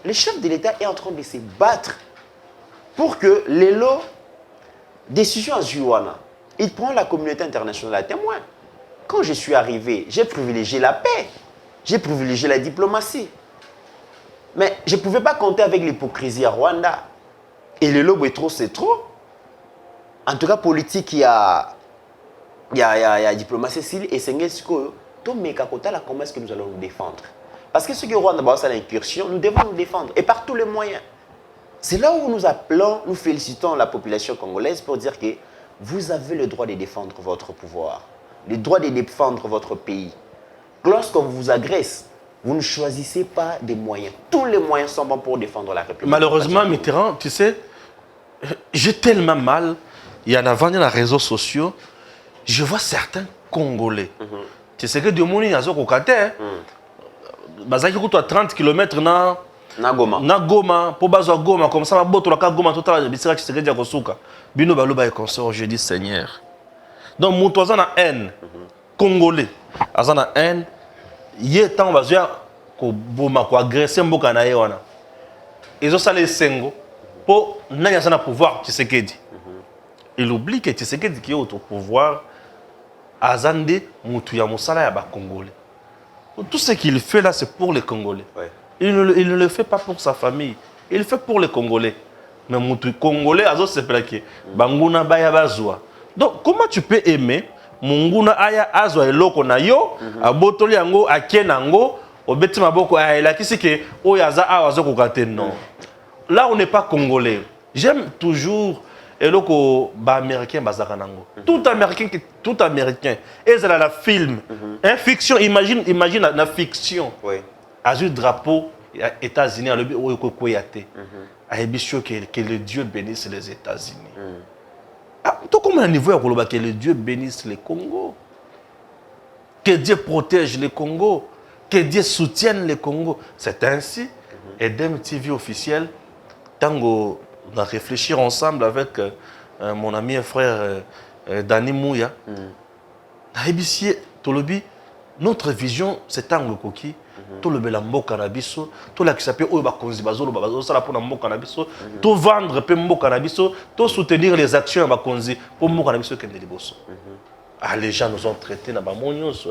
le chef de l'État est en train de se battre pour que les lots, décision à Juana, il prend la communauté internationale à témoin. Quand je suis arrivé, j'ai privilégié la paix, j'ai privilégié la diplomatie. Mais je ne pouvais pas compter avec l'hypocrisie à Rwanda. Et le lobe est trop, c'est trop. En tout cas, politique, il y a diplomatie civile et c'est ce que comment est-ce que nous allons nous défendre. Parce que ce que Rwanda c'est l'incursion, nous devons nous défendre et par tous les moyens. C'est là où nous appelons, nous félicitons la population congolaise pour dire que vous avez le droit de défendre votre pouvoir, le droit de défendre votre pays. Lorsqu'on vous agresse, vous ne choisissez pas des moyens. Tous les moyens sont bons pour défendre la République.
Malheureusement, Mitterrand, tu sais, j'ai tellement mal. Il y en a vendu dans les réseaux sociaux. Je vois certains Congolais. Tu sais que Diomoni a Zokokate. Bazaki à 30 km na Goma. Pour bazo Goma, comme ça, ma botte, la Goma, tout à l'heure, Bissira, tu sais que Diakosuka. Bino Balouba et consort, je dis Seigneur. Donc, mon toisin a haine. Congolais. Azana haine. Yé tant bazia ko boma ko agresser mboka na yewana ils ont salé sengo pour nanya sana pouvoir Tshisekedi. Il oublie que Tshisekedi qui est au pouvoir azande mutu ya musala ya ba congolais. Tout ce qu'il fait là c'est pour les Congolais. Ouais. Il ne le fait pas pour sa famille, il le fait pour les Congolais. Mais mutu congolais azo se plaquer banguna baya bazwa. Donc comment tu peux aimer Munguna aya azwa eloko na yo abotoli yango akenango obeti maboko aya kisi ke oyaza awazo kokate non. Là on n'est pas congolais. J'aime toujours eloko ba américain bazaka nango. Tout américain et ça la film un fiction imagine la fiction. Oui. Azul drapeau États-Unis alobi oyoko koyate. Aebisho que le Dieu bénisse les États-Unis. Tout comme un niveau que le Dieu bénisse le Congo, que Dieu protège le Congo, que Dieu soutienne le Congo. C'est ainsi. Et DMTV officiel, tant qu'on a réfléchi ensemble avec mon ami et frère Dani Mouya, notre vision, c'est Tango Koki. Tout le belambo cannabiso, tout la qui s'appelle Oba Konzibazo, ça la pour un mot cannabiso, tout vendre peu mot cannabiso, tout soutenir les actions à Bakonzi pour mot cannabiso qui est des bosses. Ah, les gens nous ont traités dans Bamonios,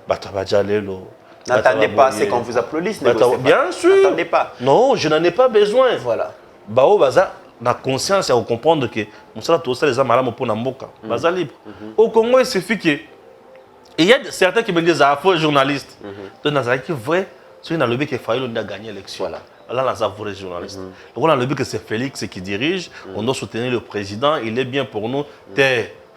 Batabadjalelo.
N'attendez pas, c'est qu'on vous applaudisse.
Bien sûr.
N'attendez pas.
Non, je n'en ai pas besoin.
Voilà.
Bao Baza, la conscience à comprendre que nous sommes tous les hommes pour Namboka. Baza libre. Au Congo, il suffit que. Et il y a certains qui me disent, ah, faut journaliste. Donc, dans le vrai, c'est un lobby qui a failli gagner l'élection. Voilà. Là, on a vrai journaliste. Donc, on a le but que c'est Félix qui dirige. On doit soutenir le président. Il est bien pour nous.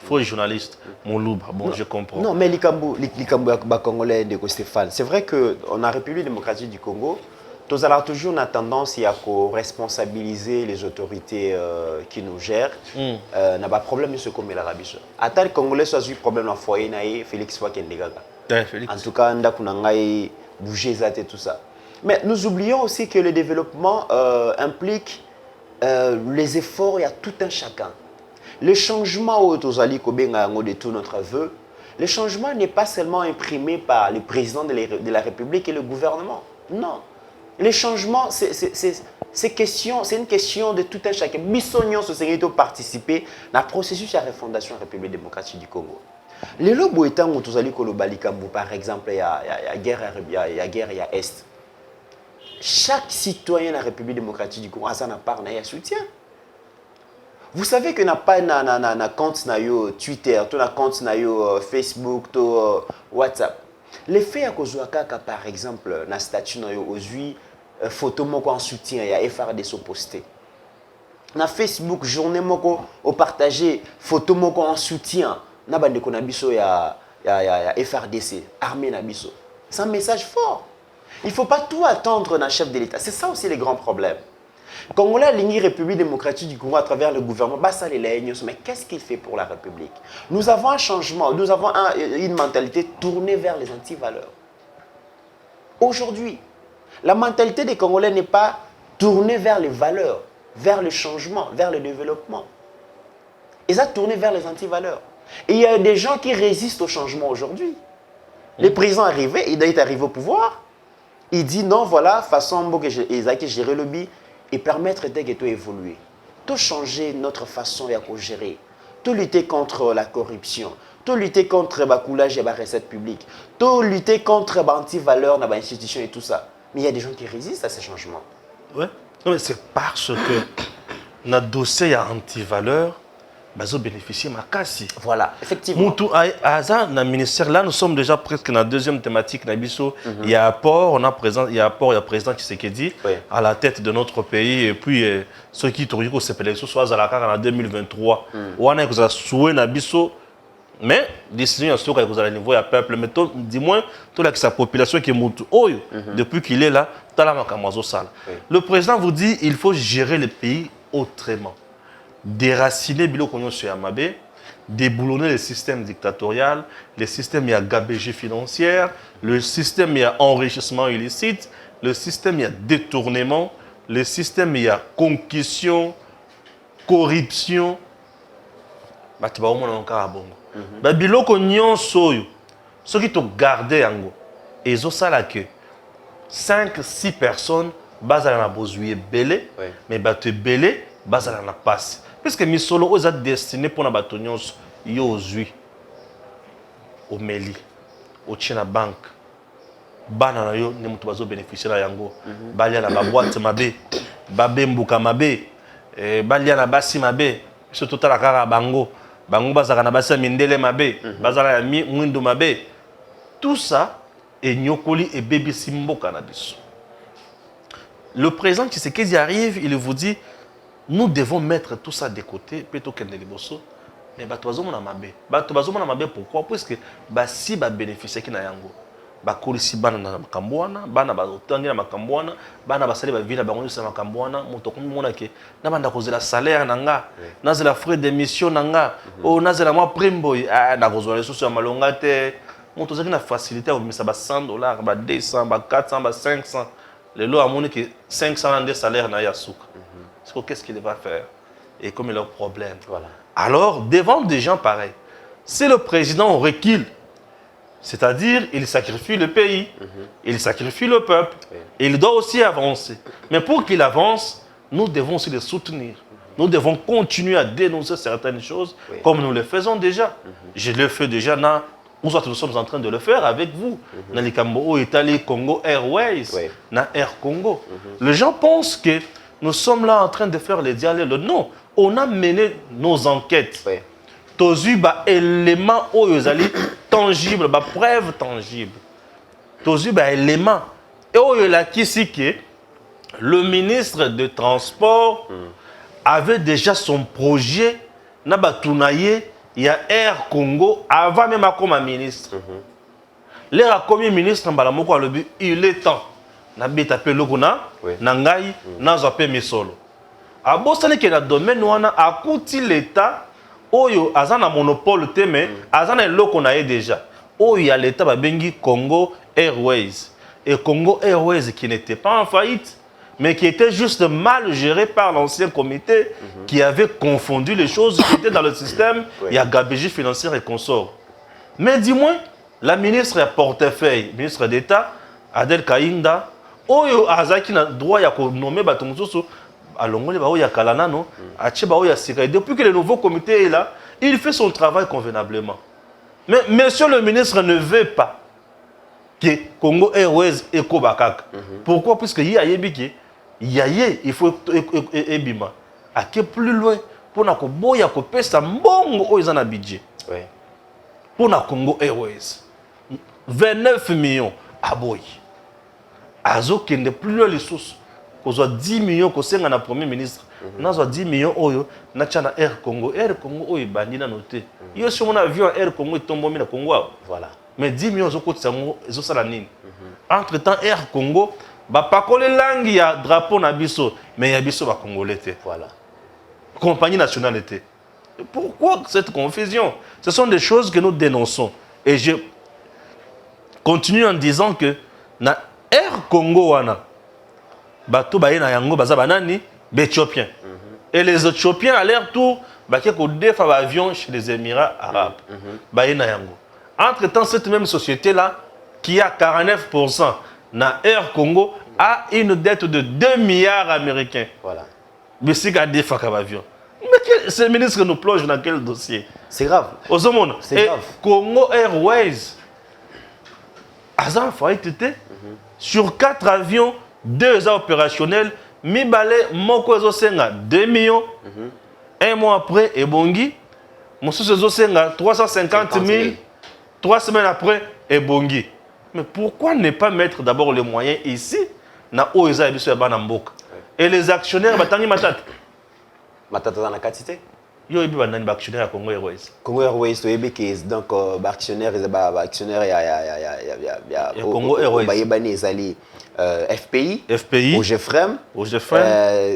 Faux journaliste. Moulouba, bon, je comprends.
Non, mais les Congolais de Stéphane, c'est vrai qu'on a République démocratique du Congo, tous alors toujours on a tendance à responsabiliser les autorités qui nous gèrent. N'a pas de problème de ce qu'on met l'Arabie. Attends, les Congolais soit eu problème en foyer, Félix Fakendegaga. En tout cas, on a bouger et tout ça. Mais nous oublions aussi que le développement implique les efforts, il y a tout un chacun. Le changement de tout notre vœu, le changement n'est pas seulement imprimé par le président de la République et le gouvernement. Non. Le changement, c'est une question de tout un chacun. Bissognon se participer dans le processus de la refondation de la République démocratique du Congo. Les lobes étant où par exemple, il y a guerre, il y a Est. Chaque citoyen de la République démocratique du Congo a sa part, il y a soutien. Vous savez que n'a pas un compte Twitter, un compte Facebook, WhatsApp. Les faits à cause par exemple, na statut aujourd'hui photo moko en soutien, il y a FRDC posté. Na Facebook journée moko au partager photo moko en soutien, na bande ko na biso ya FRDC, armée na biso. C'est un message fort. Il ne faut pas tout attendre d'un chef de l'État. C'est ça aussi les grands problèmes. Congolais, la République démocratique du Congo à travers le gouvernement, mais qu'est-ce qu'il fait pour la République? Nous avons un changement, nous avons une mentalité tournée vers les antivaleurs. Aujourd'hui, la mentalité des Congolais n'est pas tournée vers les valeurs, vers le changement, vers le développement. Ils ont tourné vers les antivaleurs. Et il y a des gens qui résistent au changement aujourd'hui. Le président il est arrivé au pouvoir, il dit non, voilà, façon que ils ont géré le bi et permettre de évoluer. Tout changer notre façon de gérer. Tout lutter contre la corruption. Tout lutter contre le coulage et la recette publique. Tout lutter contre les anti-valeurs dans les institutions et tout ça. Mais il y a des gens qui résistent à ces changements.
Oui, mais c'est parce que notre dossier à anti-valeurs, ils bénéficier de ma casse.
Voilà, effectivement.
Dans le ministère, là, nous sommes déjà presque dans la deuxième thématique. Il y a apport, il y a apport, il y a le président Tshisekedi à la tête de notre pays. Et puis, ceux qui ont eu ces élections, soit en 2023, on a souhaité Nabiso. Mais, décision est que vous allez niveau du peuple, mais du moins, toute sa population qui est moutue. Depuis qu'il est là, le président vous dit qu'il faut gérer le pays autrement. Déraciner Biloko Nyonso ya Mabe, déboulonner le système dictatorial, le système ya gabégie financière, le système ya enrichissement illicite, le système ya détournement, le système ya concussion, corruption. Bati ba omona encore bongo. Ba biloko nyonso yo, ceux qui t'ont gardé yango, ezo sala que 5-6 personnes bazala na bozuye belé, mais batu belé bazala na passe. Puisque misolo oza destiné pour na bato nyonso yo ozui au meli au china bank bana na yo ne mutu bazo bénéficier na yango balia na ba boîte mabe babembuka mabe balia na basi mabe surtout tala kaka bango bazaka na basi mindele mabe bazaka ya mwindu mabe. Tout ça est nyokoli et bébé simboka na biso. Le président Tshisekedi arrive, il vous dit nous devons mettre tout ça de côté, plutôt que de liboso. Mais batozomona mabe. Batozomona mabe pourquoi? Parce que si ba bénéficier qui na yango. Ba kolisi bana na makambwana, bana ba otangi na makambwana, bana ba sali ba vila ba ngoni sa makambwana, moto komi mona ke na banda kozela salaire nanga, nazela frais d'émission nanga, o nazela moi prime boy, na kozela les ya malonga te. Moto zaki na facilité au misa ba $100, ba 200, ba 400, ba 500. Le lot a moni que 500 de salaire na yasuka. Qu'est-ce qu'il va faire? Et comme il a un problème. Voilà. Alors, devant des gens pareils, si le président recule, c'est-à-dire il sacrifie le pays, il sacrifie le peuple, et il doit aussi avancer. Mais pour qu'il avance, nous devons aussi le soutenir. Nous devons continuer à dénoncer certaines choses, comme nous le faisons déjà. Je le fais déjà, nous sommes en train de le faire avec vous. Dans les Cambo, Italie, Congo Airways, dans Air Congo. Les gens pensent que nous sommes là en train de faire les dialogues. Non, on a mené nos enquêtes. Tozu ba éléments tangibles, ba preuve tangible. Tozu ba éléments. Et oyo la kisike, le ministre de Transport avait déjà son projet na ba tunaye il y a Air Congo avant même à comme ministre. L'air comme ministre, il est temps. Nabi tapé logona, nangai, nazape misolo. A bosani que la domaine wana a coûté l'État, oyo azana monopole teme, azana loko na déjà. Oyo y a l'État babengi Congo Airways. Et Congo Airways qui n'était pas en faillite, mais qui était juste mal géré par l'ancien comité qui avait confondu les choses qui étaient dans le système. Il y a gabégie financière et consorts. Mais dis-moi, la ministre à portefeuille, ministre d'État, Adel Kainda, oyo azaki na droit ya ko nommer batongoso alongole ba oya kalana no ache ba oya sika. Depuis que le nouveau comité est là, il fait son travail convenablement. Mais monsieur le ministre ne veut pas que Congo Airways eko bakak. Pourquoi? Puisque y a yebiki yaye il faut ebima ake plus loin pour na ko boya ko pesa mbongo oyo za na budget.
Oui.
Pour na Congo Airways 29 millions à boy. Azo qui n'est plus les sources. Qu'on soit 10 millions qu'on s'enga na premier ministre. N'a soit 10 millions oyo na chana Air Congo. Air Congo oyo bandi na noté. Yo sur mon avion Air Congo est tombé na Congo.
Voilà.
Mais 10 millions zo côté sango zo sala nini. Entre-temps Air Congo ba pakole langue ya drapeau na biso mais ya biso ba congolais té.
Voilà.
Compagnie nationale était. Pourquoi cette confusion? Ce sont des choses que nous dénonçons. Et je continue en disant que na Air Congo wana bato baye na yango baza banani Éthiopiens. Et les Éthiopiens à leur tour baké ko defa avion chez les Émirats arabes. Baye na yango. Entre-temps cette même société là qui a 49% na Air Congo a une dette de 2 milliards américains.
Voilà.
Mais c'est qu'à defa avion. Mais ce ministre nous plonge dans quel dossier?
C'est grave.
C'est grave. Congo Airways Azan faillite sur 4 avions, 2 opérationnels, Mibale Moko Zosenga 2 millions. Un mois après, Ebongi, Moussou Zosenga 350 000. 3 semaines après, Ebongi. Mais pourquoi ne pas mettre d'abord les moyens ici, na Oeza et Bissou Banamboka? Et les actionnaires, Batangi Matat.
Matata dans la quantité.
Yo ebi banani ba actionnaire à Congo Airways.
Congo Airways to ebi que donc actionnaire actionnaire ya
Congo Airways.
Ba yebani ezali FPI,
FPI,
OGFREM,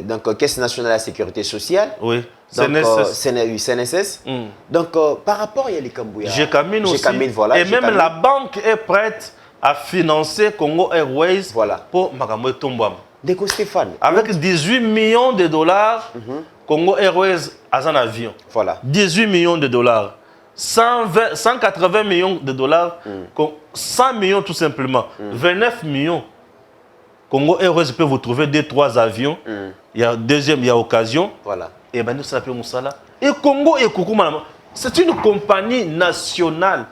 donc Caisse nationale de la sécurité sociale.
Oui.
CNSS. Donc par rapport à les Kambouya.
GCAMIN aussi.
Voilà.
Et même la banque est prête à financer Congo Airways.
Voilà.
Pour Makambo Tombouam.
Déco Stéphane.
Avec 18 millions de dollars, Congo Airways a un avion.
Voilà.
18 millions de dollars. 180 millions de dollars. 100 millions tout simplement. 29 millions. Congo Airways peut vous trouver 2-3 avions. Il y a deuxième, il y a occasion.
Voilà.
Et ben nous ça l'appelle Moussala. Et Congo et Koukouma. C'est une compagnie nationale.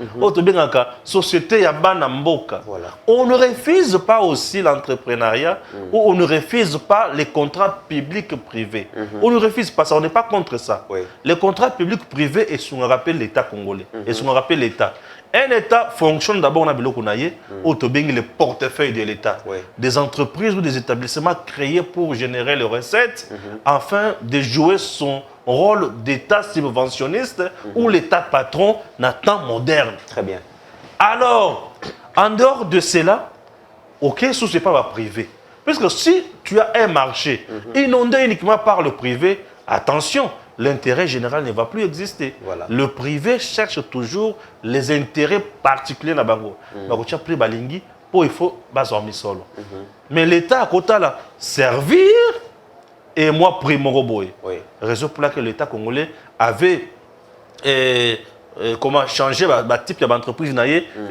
Société Yabana Mboka.
Voilà.
On ne refuse pas aussi l'entrepreneuriat ou on ne refuse pas les contrats publics-privés. On ne refuse pas ça, on n'est pas contre ça.
Oui.
Les contrats publics-privés, et ce qu'on rappelle l'État congolais. Et ce qu'on rappelle l'État. Un État fonctionne d'abord dans le portefeuille de l'État.
Oui.
Des entreprises ou des établissements créés pour générer les recettes afin de jouer son rôle d'État subventionniste ou l'État patron d'un temps moderne.
Très bien.
Alors, en dehors de cela, ok, ce n'est pas privé. Parce que si tu as un marché inondé uniquement par le privé, attention, l'intérêt général ne va plus exister.
Voilà.
Le privé cherche toujours les intérêts particuliers dans Bango. Donc, tu as pris Balingi pour il faut baser solo. Mais l'État à côté là, servir et moi primo boy.
Oui.
Raison pour laquelle l'État congolais avait comment changer le type d'entreprise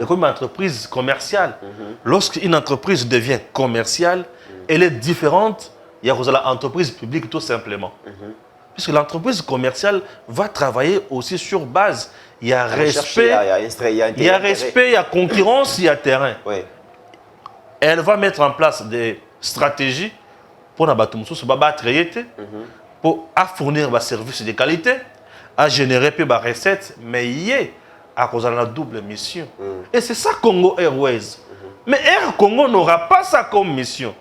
comme une entreprise commerciale. Lorsqu'une entreprise devient commerciale, elle est différente. Il y a l'entreprise publique tout simplement. Puisque l'entreprise commerciale va travailler aussi sur base. Il y a respect, il y a respect, il y a concurrence, il y a terrain.
Oui.
Elle va mettre en place des stratégies pour fournir des services de qualité, à générer des recettes, mais il y a la double mission. Et c'est ça Congo Airways. Mais Air Congo n'aura pas ça comme mission.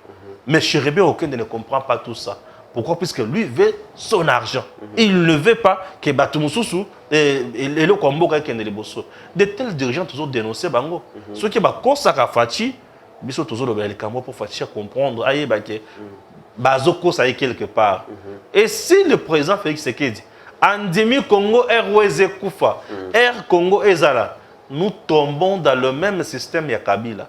Mais Chérébé, aucun ne comprend pas tout ça. Pourquoi? Puisque lui veut son argent. Il ne veut pas que Batumoussou et le combo qui est les bosso. De tels dirigeants toujours dénoncés bango. Ceux qui ba kosaka Fachi, biso toujours le cambo pour Fachi comprendre aïe ba que bazoko ça est quelque part. Et si le président Félix Tshisekedi Andimi Congo Airways Kufa, Air Congo Ezala, nous tombons dans le même système ya Kabila.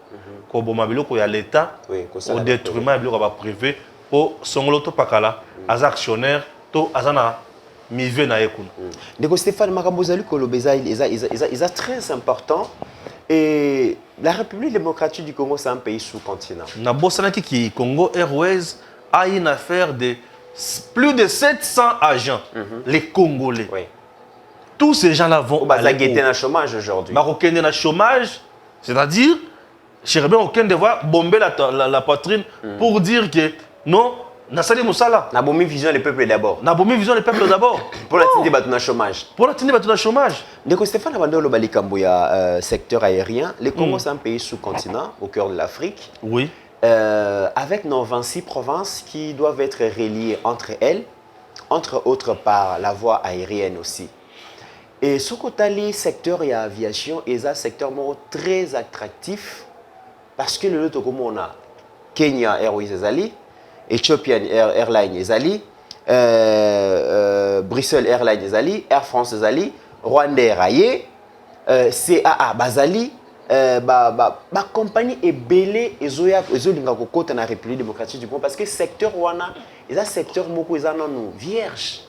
Kobomabilo ko ya l'État, au détriment ya privé. Au Songoloto Pakala, as actionnaires, to azana mivé na ekuna.
Donc Stéphane Makambozali Kolobeza, ils sont très important. Et la République démocratique du Congo, c'est un pays sous-continent.
Na Bossanaki qui Congo Airways a une affaire de plus de 700 agents, les Congolais.
Oui.
Tous ces gens-là vont
aller guetter le chômage aujourd'hui.
Marocain le chômage, c'est-à-dire, Chérébé aucun devoir bomber la poitrine pour dire que non, Nassali Moussala.
N'a pas mis vision les peuples d'abord.
N'a pas mis vision les peuples d'abord.
Pour la tenir battre dans le chômage.
Pour la tenir battre dans le chômage.
Donc Stéphane Abando Balikamboya, secteur aérien, le Congo c'est un pays sous-continent, au cœur de l'Afrique.
Oui.
Avec nos 26 provinces qui doivent être reliées entre elles, entre autres par la voie aérienne aussi. Et ce côté secteur et aviation est un secteur très attractif parce que le lot comme on a Kenya Airways Ezali, Ethiopian Airlines Ezali, Bruxelles Airlines Ezali, Air France Ezali, Rwanda Air, CAA Bazali, ba compagnie est belé et zoya linga kokota na République démocratique du Congo parce que secteur wana est un secteur moko est non vierge.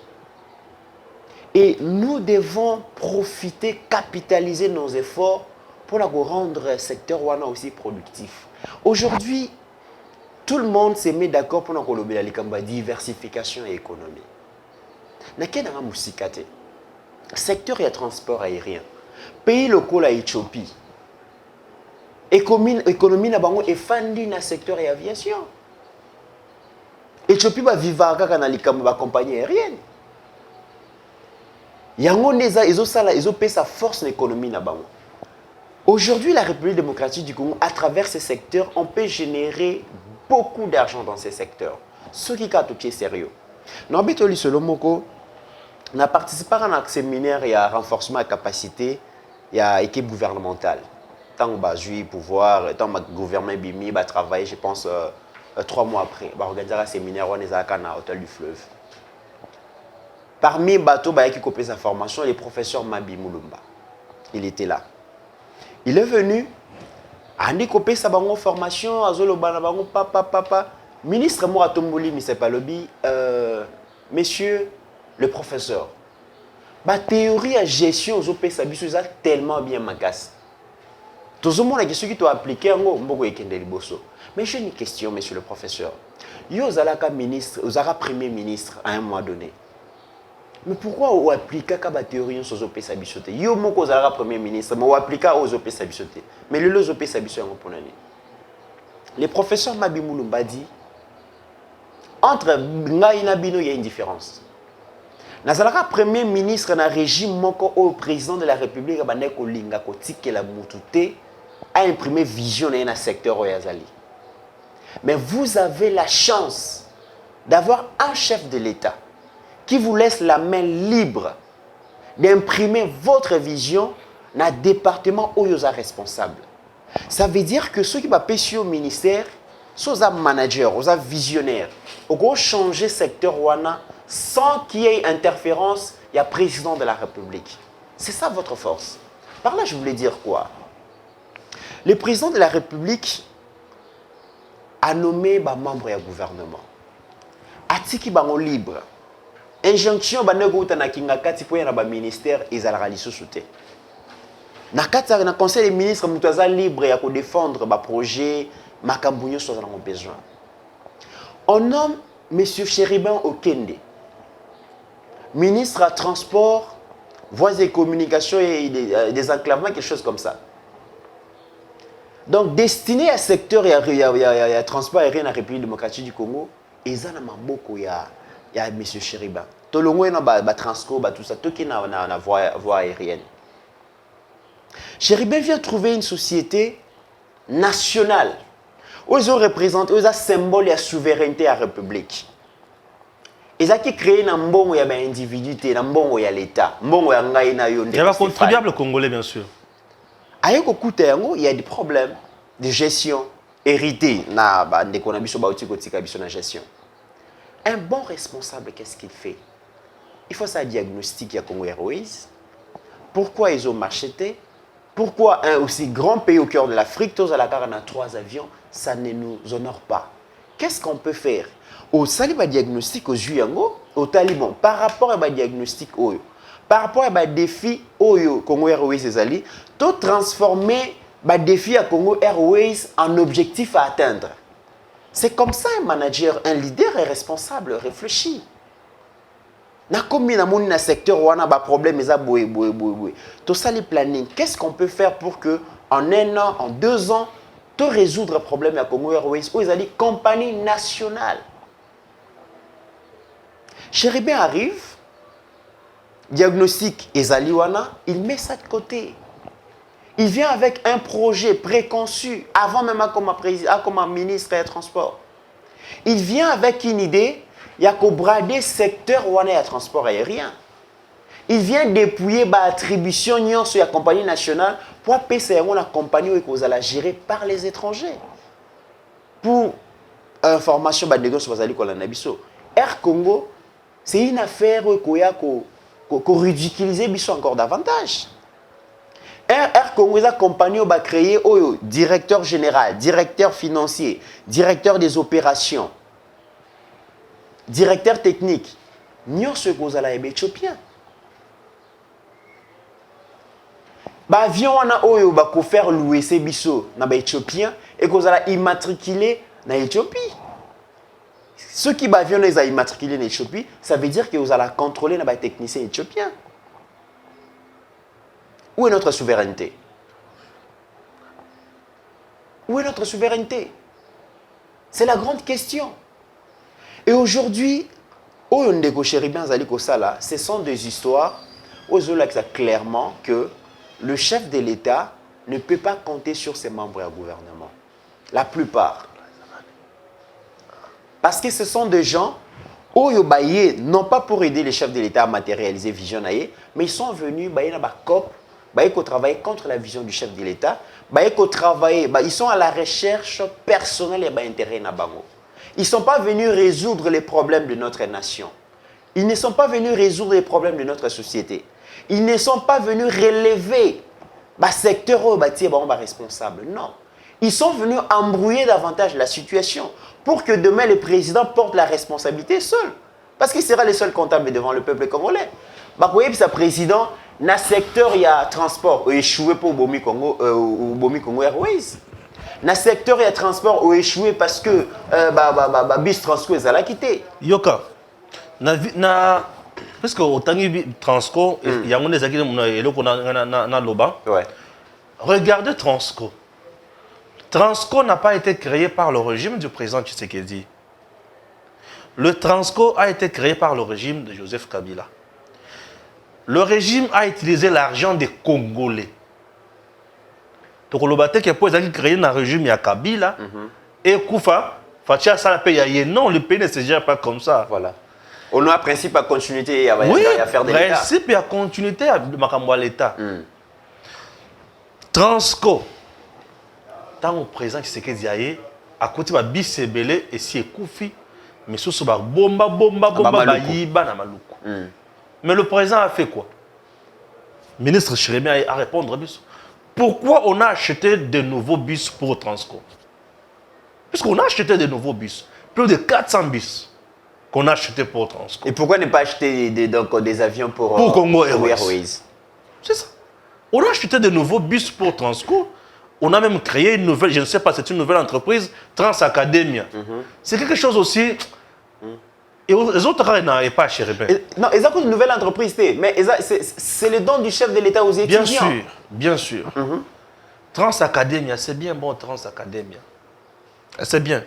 Et nous devons profiter, capitaliser nos efforts pour rendre le secteur wana aussi productif. Aujourd'hui, tout le monde s'est mis d'accord pour la diversification et économie. Secteur et transport aérien. Pays locaux à Éthiopie. Économie est fondée dans le secteur et aviation. Éthiopie va vivre dans la compagnie aérienne. Ils ont payé sa force dans l'économie. Aujourd'hui, la République démocratique du Congo, à travers ces secteurs, on peut générer beaucoup d'argent dans ces secteurs. Ce qui est tout sérieux. Nous avons participé à un séminaire et à un renforcement de capacité et à l'équipe gouvernementale. Tant que j'ai pouvoir, tant que le gouvernement Bimi va travailler, je pense, 3 mois après, on va organiser un séminaire à l'hôtel du Fleuve. Parmi les bateaux qui copiaient sa formation, le professeur Mabi Moulumba. Il était là. Il est venu, a copié sa formation, a papa. Ministre Mouratomboli, monsieur le professeur, la théorie à gestion aux OP Sabisu est tellement bien magasse. Tout le monde a question qui doit appliquer mais j'ai une question, monsieur le professeur. Vous avez ministre, vous avez premier ministre à un moment donné. Mais pourquoi vous appliquez la théorie aux OP Sabisu? Vous avez premier ministre, mais vous appliquez aux OP Sabisu. Mais les OP Sabisu pour l'année. Le professeur Mabi Moulumba dit entre Ngaï et Bino, il y a une différence. Nazalaka premier ministre dans le régime au président de la République a imprimé vision dans le secteur Oyazali. Mais vous avez la chance d'avoir un chef de l'État qui vous laisse la main libre d'imprimer votre vision dans le département où vous êtes responsable. Ça veut dire que ceux qui vont payer au ministère, ceux qui sont managers, ceux qui sont visionnaires, ils vont changer le secteur Wana sans qu'il y ait interférence, il y a président de la République. C'est ça votre force. Par là, je voulais dire quoi? Le président de la République a nommé des membres du gouvernement. Atiki bango libre. Injonction banego na kingakati pour na ba ministère ezalaka lisusu te. Na kati na conseil des ministres mutaza libre ya ko défendre ba projet makambunyo so za besoin. On nomme monsieur Chéribin Okende, ministre à transport, voies et communications et des enclavements, quelque chose comme ça. Donc, destiné à ce secteur et transport aérien dans la République démocratique du Congo, il y a M. Chéribin. Tout le monde a transport, tout ça, tout qui est dans la voie aérienne. Chéribin vient trouver une société nationale où ils ont représenté, ils ont symbole de la souveraineté à la République. Ils ont créé un bon individu, un bon l'État, un bon
Il y a un contribuable congolais, bien sûr.
Il y a des problèmes de gestion hérités. Un bon responsable, qu'est-ce qu'il fait? Il faut ça diagnostic à Congo Airways. Pourquoi ils ont marcheté? Pourquoi un aussi grand pays au cœur de l'Afrique, tous à la carte, on a 3 avions, ça ne nous honore pas. Qu'est-ce qu'on peut faire? Au saliba diagnostic au Juyango, au Taliban, par rapport à diagnostic Oyo, par rapport à défi Oyo, Congo Airways et Zali, tout transformer le défi à Congo Airways en objectif à atteindre. C'est comme ça un manager, un leader est responsable, réfléchit. Na combien dans le secteur où on a des problèmes, tout ça les planning. Qu'est-ce qu'on peut faire pour que en 1 an, en 2 ans, tout résoudre le problème à Congo Airways où ils ont dit compagnie nationale. Chéribin arrive, diagnostic et Zaliwana, il met ça de côté. Il vient avec un projet préconçu, avant même comme ministre des Transports. Il vient avec une idée, il y a qu'au brader secteur où on est à transport aérien. Il vient dépouiller l'attribution sur la compagnie nationale pour payer la compagnie qui est gérée par les étrangers. Pour information, Air Congo, c'est une affaire qu'on ridiculise encore davantage. Air Congo est une compagnie qui a créé directeur général, directeur financier, directeur des opérations, directeur technique. Nous sommes éthiopiens. L'avion a faire louer ces biseaux dans éthiopiens et qu'on a immatriculé en Éthiopie. Ceux qui les a immatriculés en Éthiopie, ça veut dire que vous allez contrôler les techniciens éthiopiens. Où est notre souveraineté? Où est notre souveraineté? C'est la grande question. Et aujourd'hui, ce sont des histoires où on voit clairement que le chef de l'État ne peut pas compter sur ses membres du gouvernement. La plupart. Parce que ce sont des gens non pas pour aider les chefs de l'État à matérialiser vision, mais ils sont venus dans la COP, ils travaillent contre la vision du chef de l'État, ils sont à la recherche personnelle et d'intérêt. Ils ne sont pas venus résoudre les problèmes de notre nation. Ils ne sont pas venus résoudre les problèmes de notre société. Ils ne sont pas venus relever le secteur responsable. Non. Ils sont venus embrouiller davantage la situation pour que demain le président porte la responsabilité seul. Parce qu'il sera le seul comptable devant le peuple congolais. Vous voyez, le président, dans le secteur, il y a transport, il a échoué pour Bomi Congo Airways. Dans le secteur, il y a transport, il a échoué parce que bis Transco est quitté.
Yoka, parce que autant que Transco, il y a des gens qui ont loba. Regardez Transco. Transco n'a pas été créé par le régime du président Tshisekedi. Le Transco a été créé par le régime de Joseph Kabila. Le régime a utilisé l'argent des Congolais. Donc le bâtiment qui a créé un régime, il y a Kabila et Koufa. Fatia ça paye. Non, le pays ne se gère pas comme ça.
Voilà. On a un principe à continuité et à faire des
l'État. Principe et à continuité à l'État. Transco. Tant au présent qui s'est dit à côté de Bissebele et si Koufi, mais sous ce bomba yiba na maluku. Mais le président a fait quoi? Ministre Chirébien a répondu à bus. Pourquoi on a acheté de nouveaux bus pour Transco? Puisqu'on a acheté de nouveaux bus, plus de 400 bus qu'on a acheté pour Transco.
Et pourquoi ne pas acheter des avions pour
Congo Airways? C'est ça. On a acheté de nouveaux bus pour Transco. On a même créé une nouvelle, je ne sais pas, c'est une nouvelle entreprise, Transacademia. C'est quelque chose aussi. Et les autres n'arrivent pas à Chérébin.
Non, ils ont une nouvelle entreprise, mais c'est le don du chef de l'État aux étudiants.
Bien sûr, bien sûr. Transacademia, c'est bien bon, Transacademia. C'est bien.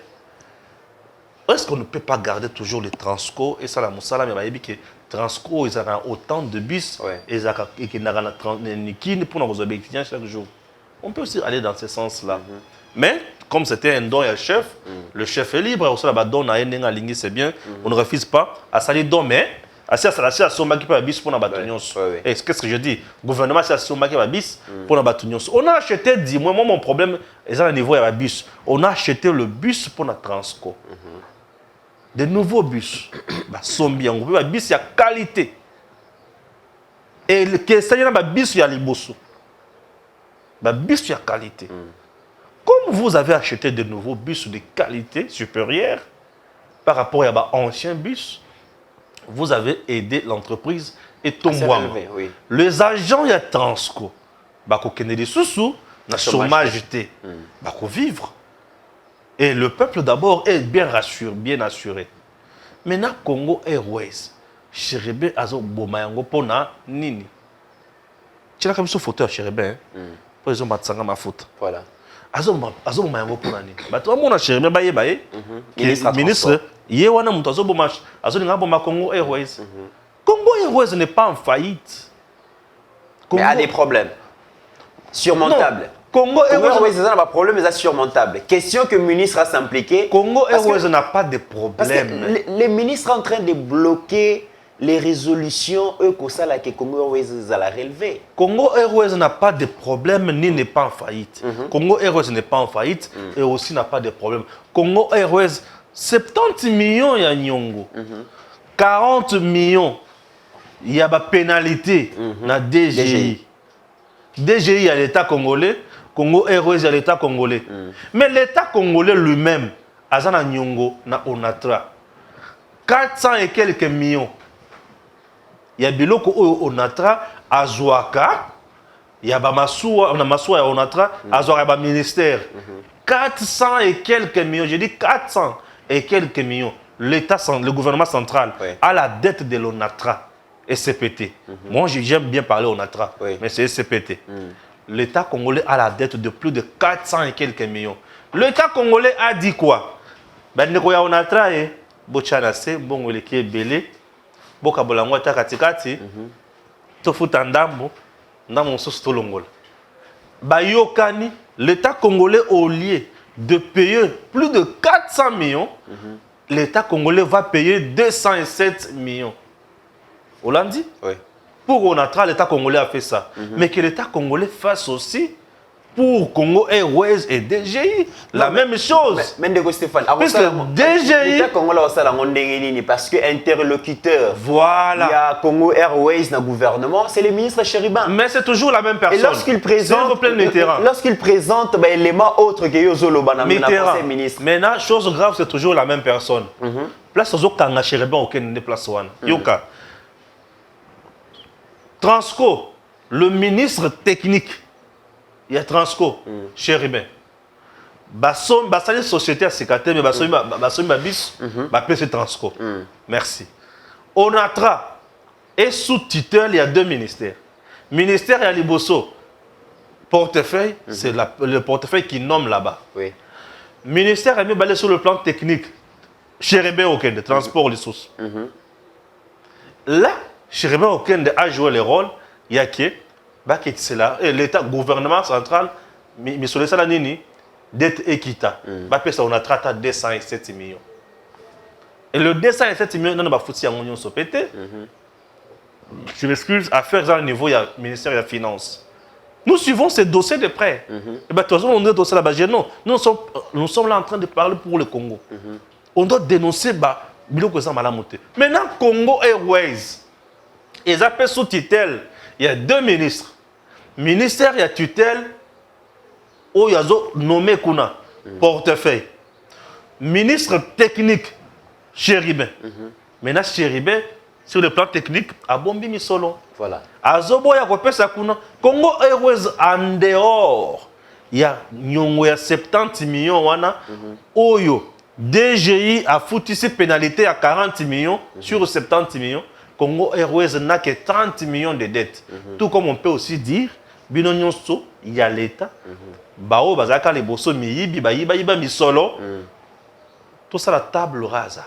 Est-ce qu'on ne peut pas garder toujours les Transco et ça, la Moussala, mais il que Transco, ils ont autant de bus et qu'ils n'ont pour nos étudiants chaque jour. On peut aussi aller dans ce sens-là. Mais comme c'était un don et un chef, le chef est libre, on a don à un aligné, c'est bien, on ne refuse pas, à salir don, mais à ça, Soma qui peut bis pour la bâtonnion. Et qu'est-ce que je dis? Le gouvernement, c'est Soma qui va bis pour la bâtonnion. On a acheté, dis-moi, moi, mon problème, est à niveau de bus. On a acheté le bus pour la Transco. De nouveaux bus. Sont bien. On peut bus, il y a qualité. Et le ça y a bus, il y a liboso. Bus, il y a qualité. Comme vous avez acheté de nouveaux bus de qualité supérieure par rapport à l'ancien bus, vous avez aidé l'entreprise et tout le monde.
Oui.
Les agents, il y a Transco. Ils ont des sous-sous, le chômage, ils vont vivre. Et le peuple d'abord est bien rassuré, bien assuré. Maintenant, Congo Airways, Chérébé Azo Bomayango Pona Nini. Tu as comme ce photo à Chérébé, pour les hommes à ma faute.
Voilà.
Azo Bomayango Pona Nini. Toi, mon Chérébé Baye, ministre. Yewana Mutazo Bomash, Azo Ningaboma Congo Airways. Congo Airways n'est pas en faillite.
Mais a des problèmes surmontables.
Congo
Airways n'a pas de problème, mais c'est surmontable. Question que le ministre a s'impliquer.
Congo Airways n'a pas de problème.
Parce que les ministres sont en train de bloquer les résolutions que Congo Airways a relevé.
Congo Airways n'a pas de problème ni n'est pas en faillite. Congo Airways n'est pas en faillite et aussi n'a pas de problème. Congo Airways, 70 millions il y a Nyongo. 40 millions il y a des pénalités dans DGI. DGI il y a l'État congolais, Congo Airways il y a l'État congolais. Mais l'État congolais lui-même, Azana Nyongo na Onatra, 400 et quelques millions. Il y a Biloko Onatra, Azouaka, il y a Massoua et Onatra, Azouaka ministère. 400 et quelques millions, je dis 400 et quelques millions. L'État, le gouvernement central a la dette de l'ONATRA, SCPT. Moi, j'aime bien parler ONATRA, mais c'est SCPT. L'État congolais a la dette de plus de 400 et quelques millions. L'État congolais a dit quoi? Ben, il y a ONATRA, Bochanase, bon, il est belé, Bokabolango, Takatikati, Tofutandambo, Ndamon Sostolongol. Bayokani, l'État congolais, au lieu de payer plus de 400 millions, l'État congolais va payer 207 millions. On l'a dit?
Oui.
Pour Onatra, l'État congolais a fait ça. Mais que l'État congolais fasse aussi pour Congo Airways et DGI la même chose.
Mais Stéphane,
parce que DGI...
l'État congolais a parce que interlocuteur,
voilà.
Il y a Congo Airways dans le gouvernement, c'est le ministre Chéribin.
Mais c'est toujours la même personne.
Et lorsqu'il présente l'élément autre que Yozolo ministre.
Maintenant, chose grave, c'est toujours la même personne. Place aux autres Chéribin aucun place one. Yoka. Transco, le ministre technique, il y a Transco, Chéribin. Bassali société à Sécaté, mais Bassali Babis, c'est Transco. Merci. Onatra est sous tutelle, il y a deux ministères. Ministère et Aliboso, portefeuille, c'est le portefeuille qui nomme là-bas.
Oui.
Ministère est mis sur le plan technique. Chéribin Okende, transport ressources. Là, Chéribin Okende a joué le rôle, il y a qui c'est là, l'État, gouvernement central, mais sur les salaires, dette équita. On a traité 207 millions. Et le 207 millions, on a foutu à mon sopété. Je m'excuse, à faire ça au niveau du ministère des Finances. Nous suivons ces dossiers de près. Et bien, de toute façon, on est dossier là-bas. Non, nous sommes là en train de parler pour le Congo. On doit dénoncer Biloko Zamalamote. Maintenant, Congo Airways, ils appellent sous tutelle. Il y a deux ministres. Ministère, il y a tutelle. où il y a nommé Kuna, portefeuille. Ministre technique, Chéribin. Maintenant, Chéribin, sur le plan technique, a bombi misolo.
Voilà.
Azobo ya kopesa kuna. Congo Airways en dehors. Il y a 70 millions wana. Oyo. DGI a foutu ses pénalités à 40 millions sur 70 millions. Congo Airways n'a que 30 millions de dettes. Tout comme on peut aussi dire, Binonyonso, il y a l'État. Bao bazaka les bosso miyibi bayiba misolo. Tout ça la table rasa.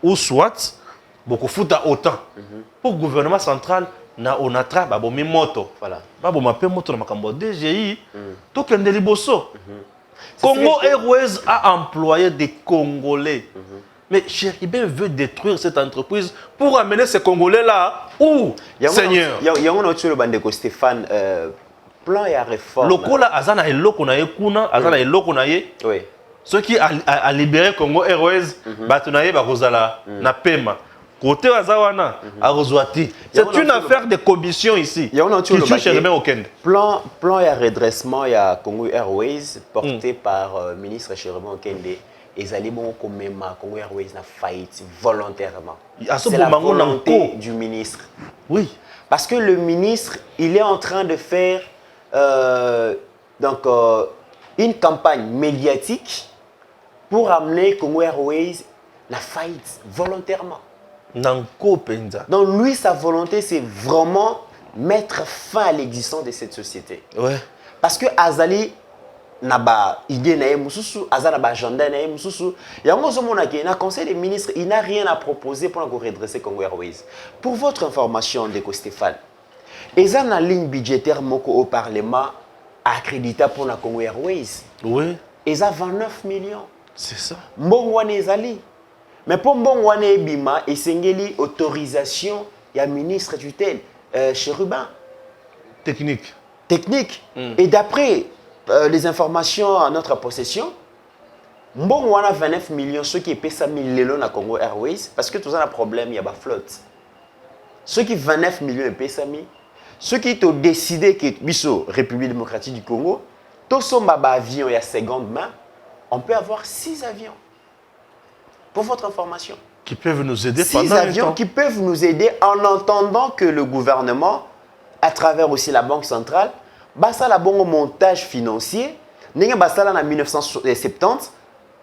Ou soit beaucoup fouta autant. Pour le gouvernement central, on a travaillé moto.
Voilà.
Babo mapé moto na makambo DGI. To kende liboso. Congo Airways a employé des Congolais. Mais Chéribin veut détruire cette entreprise pour amener ces Congolais-là où, Seigneur?
Il y a un autre bandeko Stéphane, plan et réforme.
Le Kola Azana et Lokonaye Kuna, Azana et Lokonaye.
Oui.
Ceux qui a libéré Congo Airways, Batunaye Bakozala, na Pema. Côté Azawana, à Rozwati. C'est une affaire de commission ici.
Il y a un autre
plan
et redressement, il y a Congo Airways, porté par ministre Chéribin Okende. Et ils allaient bon comme Congo Airways n'a faillite volontairement. C'est la volonté du ministre.
Oui.
Parce que le ministre, il est en train de faire une campagne médiatique pour amener Congo Airways la faillite volontairement. Donc lui, sa volonté, c'est vraiment mettre fin à l'existence de cette société.
Ouais.
Parce que Azali n'a pas idée, Azali n'a pas agenda, il y a un conseil des ministres, il n'a rien à proposer pour redresser Congo Airways. Pour votre information, Ndeko Stéphane, il y a une ligne budgétaire au Parlement accréditée pour la Congo Airways.
Oui.
Il y a 29 millions.
C'est ça.
Mbongwane ezali. Mais pour Mbongwane ebima, il y a une autorisation, il y a un ministre tutelle, Chérubin.
Technique.
Et d'après les informations à notre possession, Mbongwane a 29 millions, ceux qui payent 100 000 lélo na Congo Airways, parce que tout ça a un problème, il y a une flotte. Ceux qui 29 millions payent 100 000, ceux qui ont décidé que Bisso, République démocratique du Congo, tous sont avions et à seconde main, on peut avoir 6 avions. Pour votre information.
Qui peuvent nous aider
6 avions qui peuvent nous aider en entendant que le gouvernement, à travers aussi la Banque centrale, basa la bon montage financier, n'est pas en 1970,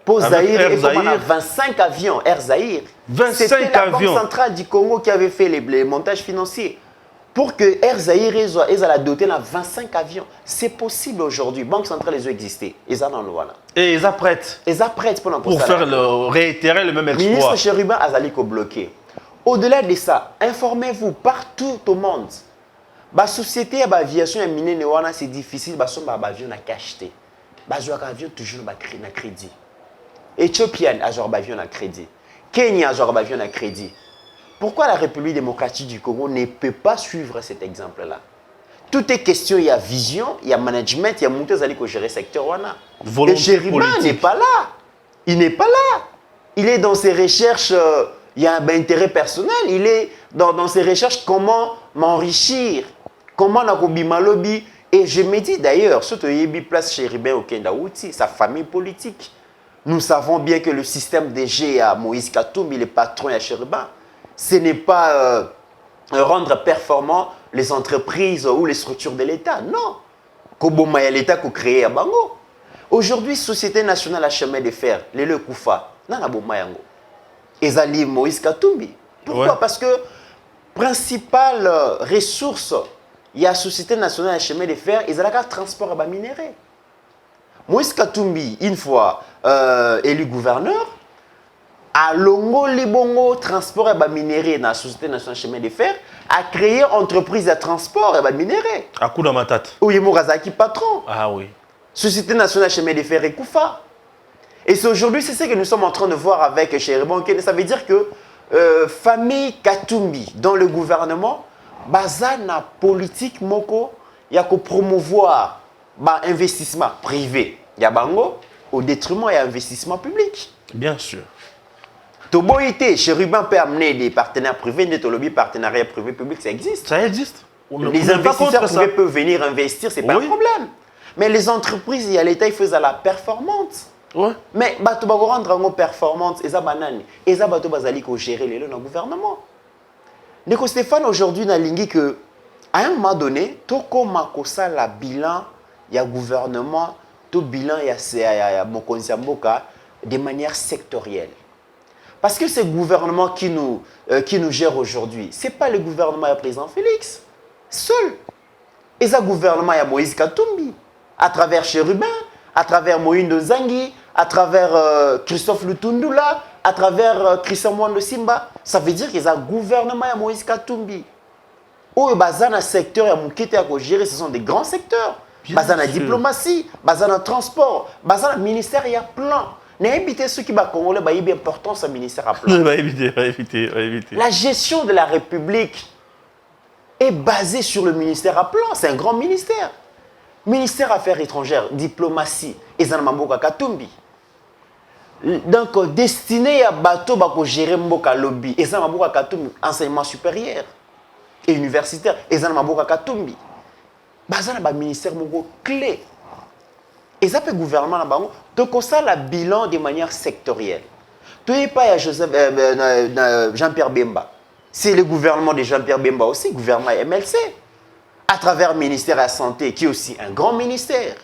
pour Zaïre, et comme 25 avions, Air Zaïre.
25 avions.
C'était la Banque centrale du Congo qui avait fait les montages financiers. Pour que Air Zaïre ait doté de 25 avions. C'est possible aujourd'hui. Banque centrale, ils ont existé. Ils en ont voilà.
Et ils apprêtent.
Ils apprêtent pour
réitérer le même exploit.
Ministre Chérubin Azaliko bloqué. Au-delà de ça, informez-vous partout au monde. La société d'aviation c'est difficile. L'avion n'a qu'à acheter. L'avion toujours na crédit. Éthiopienne a avion na crédit. Kenya a avion na crédit. Pourquoi la République démocratique du Congo ne peut pas suivre cet exemple-là? Tout est question, il y a vision, il y a management, il y a monté à gérer le secteur. Et Chéribin n'est pas là. Il n'est pas là. Il est dans ses recherches, il y a un intérêt personnel. Il est dans ses recherches comment m'enrichir, comment nakobima lobby. Et je me dis d'ailleurs, ce que place Chéribin au Kendaouti, sa famille politique. Nous savons bien que le système DG à Moïse Katumbi, le patron à Chéribin, ce n'est pas rendre performants les entreprises ou les structures de l'État. Non. Koboma y l'État qu'on crée à Bango. Aujourd'hui, Société nationale à chemin de fer, le Koufa, nana Bomayango. Ezali Moïse Katumbi. Pourquoi? Parce que principale ressource, il y a Société nationale à chemin de fer, ils ont le transport à minerai. Moïse Katumbi, une fois élu gouverneur, à Longo Libongo Transport et Minéré dans la Société nationale chemin de fer a créé entreprise de transport et minéré.
À coup de matate.
Oui, Morazaki patron.
Ah oui.
Société nationale chemin de fer et Koufa. Et c'est aujourd'hui, c'est ce que nous sommes en train de voir avec Chéribin. Ça veut dire que famille Katumbi dans le gouvernement, bazana politique moko, il y a que promouvoir l'investissement privé. Il y a bango au détriment et investissement public.
Bien sûr.
Toboïté, Chéribin peut amener des partenaires privés, des partenariats privés-publics, ça existe.
Ça existe.
Les investisseurs privés peuvent venir investir, ce n'est pas un problème. Mais les entreprises, il y a l'État, il faut la performance.
Ouais.
Mais tu vas rendre en performance, et ça banane, et ça tu vas gérer les dans le gouvernement. Ndeko Stéphane, aujourd'hui, on a lingué que, à un moment donné, tout comme la bilan, il y a gouvernement, tout bilan, il y a Mokonzi Mboka, de manière sectorielle. Parce que ce gouvernement qui nous gère aujourd'hui, ce n'est pas le gouvernement du président Félix, seul. Et ce gouvernement, il y a Moïse Katumbi, à travers Chérubin, à travers Moïse Zangui, à travers Christophe Lutundula, à travers Christian Mwando Simba. Ça veut dire qu'il y a un gouvernement de Moïse Katumbi. Où il y a un secteur qui est géré, ce sont des grands secteurs. baza na diplomatie, baza na transport, baza na ministère ya plan. N'invitez ceux qui ba congolais ba ybi importance à ministère à plan.
Va éviter.
La gestion de la République est basée sur le ministère à plan, c'est un grand ministère. Ministère Affaires étrangères, diplomatie, ezana mamboka Katumbi. Donc destiné à bateau bako gérer mboka lobby, ezana mamboka Katumbi, enseignement supérieur et universitaire, ezana mamboka Katumbi. Bazana ba ministère moko clé. Ezana pe gouvernement na bango, donc ça la bilan de manière sectorielle. Tu n'es pas Jean-Pierre Bemba. C'est le gouvernement de Jean-Pierre Bemba aussi, gouvernement MLC. À travers le ministère de la Santé, qui est aussi un grand ministère.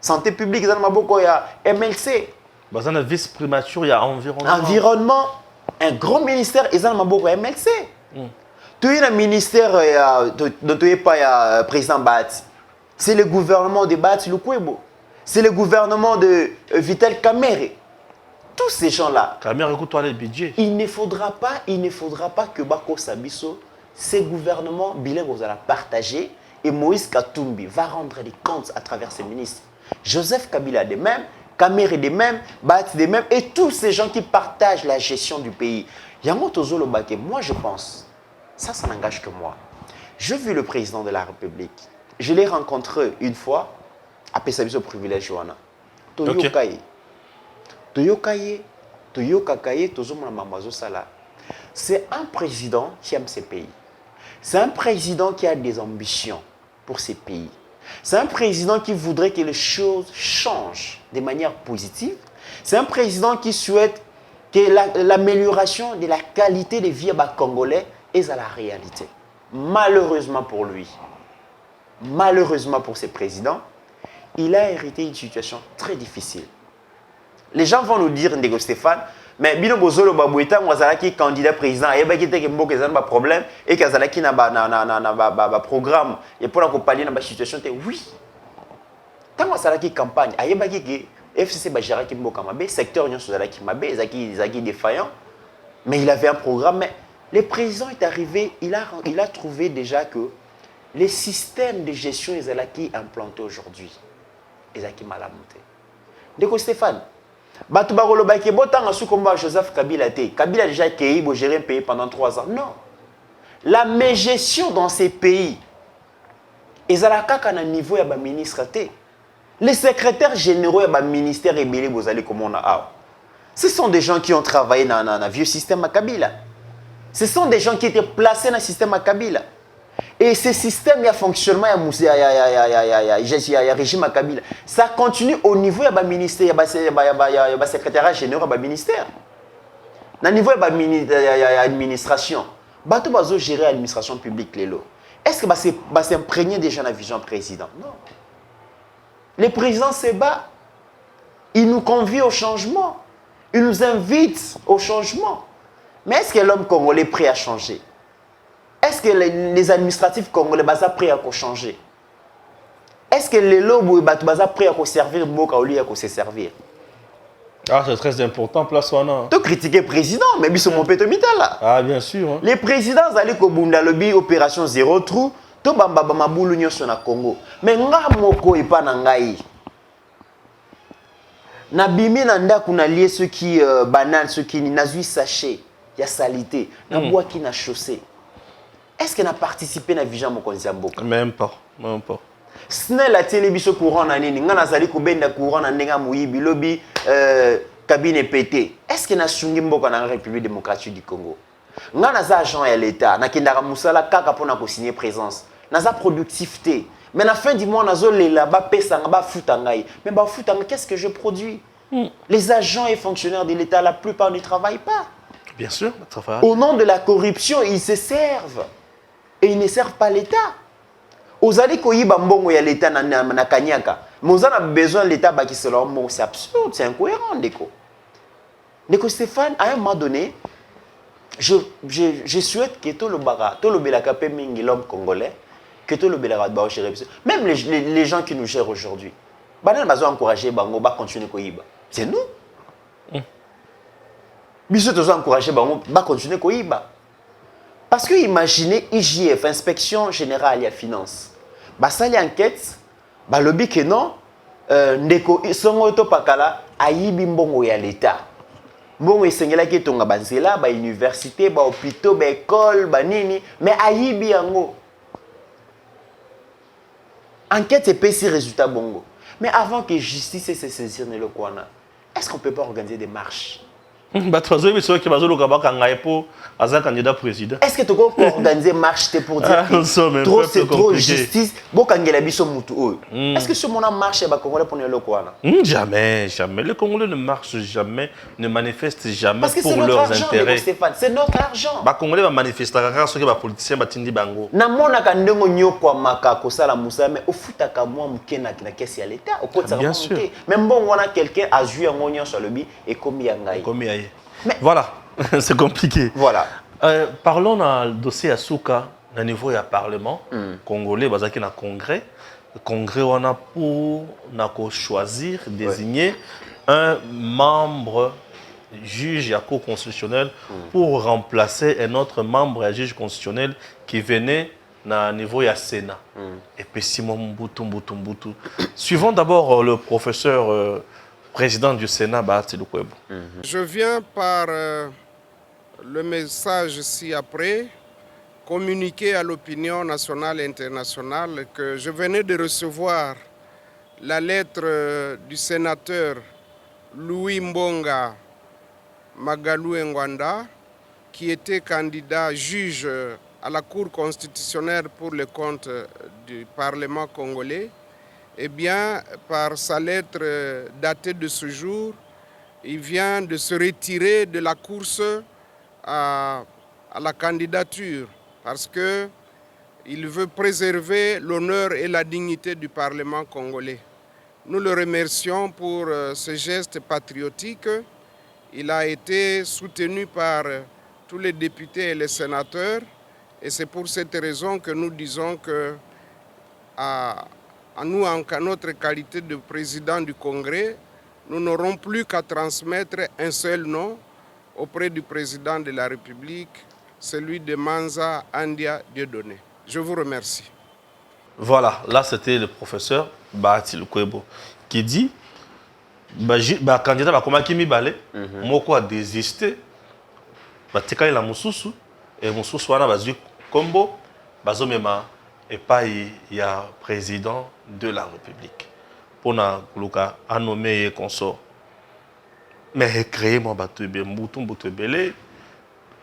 Santé publique, il y a MLC.
Dans un vice-primature, il y a environnement.
Environnement, un grand ministère, il y a MLC. Tu es un ministère, tu n'es pas président Bati. C'est le gouvernement de Bati Lukwebo. C'est le gouvernement de Vital Kamere. Tous ces gens-là.
Kamere, écoute-toi les budgets.
Il ne faudra pas que Bako Sabiso, ces gouvernements bilingues, vous allez partager. Et Moïse Katumbi va rendre des comptes à travers ses ministres. Joseph Kabila de même, Kamere de même, Bati de même, et tous ces gens qui partagent la gestion du pays. Yango Tozolo Bake, moi je pense, ça n'engage que moi. J'ai vu le président de la République. Je l'ai rencontré une fois, à Pesabiso privilège Joana. Toyokaye. Toyokakaye, Tozomona Mamazo Sala. C'est un président qui aime ses pays. C'est un président qui a des ambitions pour ces pays. C'est un président qui voudrait que les choses changent de manière positive. C'est un président qui souhaite que l'amélioration de la qualité de vie des Congolais est à la réalité. Malheureusement pour lui, malheureusement pour ces présidents, il a hérité d'une situation très difficile. Les gens vont nous dire, Ndego Stéphane, mais Bino Bozolo Baboueta, Mwazalaki candidat président, il y a un problème et qu'il y a un programme et pour accompagner dans la situation. Oui. Tant Mwazalaki campagne, il y a un FCC Bajaraki Mbokamabe, secteur Nyon Sozalaki Mabe, Zaki défaillant, mais il avait un programme. Mais le président est arrivé, il a trouvé déjà que les systèmes de gestion Zalaki implantés aujourd'hui, Zaki mal monté. Ndeko Stéphane, Bato Barolo Baké, Botanga Soukomba Joseph Kabila Té. Kabila a déjà accueilli, il gérer un pays pendant 3 ans. Non. La mégestion dans ces pays, ils ont un niveau de ministre. Les secrétaires généraux du ministère et vous allez comme on a. Ce sont des gens qui ont travaillé dans un vieux système à Kabila. Ce sont des gens qui étaient placés dans le système à Kabila. Et ce système, il y a fonctionnement, il y a régime à Kabila. Ça continue au niveau du ministère, il y a secrétaire général du ministère. Au niveau de l'administration, il y a gérer l'administration publique. Est-ce que c'est imprégné déjà dans la vision président? Non. Le président se bat. Il nous convie au changement. Il nous invite au changement. Mais est-ce que l'homme congolais est prêt à changer? Est-ce que les administratifs congolais sont prêts à changer? Est-ce que les lobes sont prêts à servir Mboka au lieu de se servir?
Ah, c'est très important, place Wana.
Tu critiques le président, mais ils sont mon là.
Ah, bien sûr. Hein.
Les présidents allaient au Bunda Lobby, opération zéro trou, to bamba maboulou nyonso na Congo. Mais nga moko e pa na ngai. Na bimi na ndaku na lié ceux qui banane, ceux qui nazui sachet, il y a salité, na bois qui na chaussée. Est-ce qu'elle a participé à la vision de Mboka?
Même pas. Même pas.
Snell a télévision courant na nini, ngana zali kubenda courant na ndenga muyibi lobby cabine pété. Est-ce qu'elle a sungi Mboka dans la République démocratique du Congo? Ngana za agent à l'État, na kindara musala kaka pona ko signer présence. Na za productivité. Mais à la fin du mois nazo lela ba pesa ba futangai. Mais ba futanga qu'est-ce que je produis? Les agents et fonctionnaires de l'État la plupart ne travaillent pas.
Bien sûr,
au nom de la corruption, ils se servent. Et ils ne servent pas l'État. Aux allez koyiba mbongo ya l'État na kanyaka. Mais on a besoin de l'État qui se leur c'est absurde, c'est incohérent, Ndeko. Ndeko Stéphane, à un moment donné, je souhaite que tout le bara, tout le belakape mingi l'homme congolais, que tout le belakape ba gérer. Même les gens qui nous gèrent aujourd'hui. Banan bazo encourager bango ba continuer koyiba. C'est nous. Biso tozo encourager bango ba continuer koyiba. Parce que imaginez IGF, Inspection Générale et Finance. Bah ça, l'enquête, balobi que non ndeko songo to pakala ayibi mbongo ya l'État. Mbongo esengelaki etonga banzela, ba université, ba hôpitaux, ba école, ba nini, mais ayibi yango. Enquête epesi résultat bongo. Mais avant que justice se saisisse ne le kwana, est-ce qu'on peut pas organiser des marches?
Est-ce
que tu peux organiser marche pour dire que trop justice, est-ce que ce moment marche et Congolais pour le Kouana?
Jamais, jamais. Les Congolais ne marchent jamais, ne manifestent jamais
parce que
pour leurs intérêts.
C'est notre argent.
Les Congolais vont manifester car ceux qui sont politiciens batindi bango.
Na mona kandongo nyoko maka kosala musa mais au futaka moi mukena na kesi ya l'État au côté
bien sûr.
Même bon on a quelqu'un a joué un onyon sur le bi et comme yangai.
Mais voilà, c'est compliqué.
Voilà.
Parlons dans le dossier Asuka, au niveau du Parlement congolais, basaki na congrès. Le congrès, on a pour choisir, désigner un membre juge à cour constitutionnelle pour remplacer un autre membre juge constitutionnel qui venait au niveau du Sénat. Et puis Simon Mbutu. Suivons d'abord le professeur président du Sénat, Bahati Lukwebo.
Je viens par le message ci-après communiquer à l'opinion nationale et internationale que je venais de recevoir la lettre du sénateur Louis Mbonga Magalou Ngwanda, qui était candidat juge à la Cour constitutionnelle pour le compte du Parlement congolais. Eh bien, par sa lettre datée de ce jour, il vient de se retirer de la course à la candidature parce qu'il veut préserver l'honneur et la dignité du Parlement congolais. Nous le remercions pour ce geste patriotique. Il a été soutenu par tous les députés et les sénateurs et c'est pour cette raison que nous disons que à nous, en notre qualité de président du Congrès, nous n'aurons plus qu'à transmettre un seul nom auprès du président de la République, celui de Manza Andia Dieudonné. Je vous remercie.
Voilà, là c'était le professeur Bahati Lukwebo qui dit candidat comme Kimi Balé, Moko a désisté, Batika la Moussousou, et Moussousou a bazu Kombo, Bazomema. Et pas il y a président de la République. Pour a nommé et consort. Mais créer mon Boutoumbele,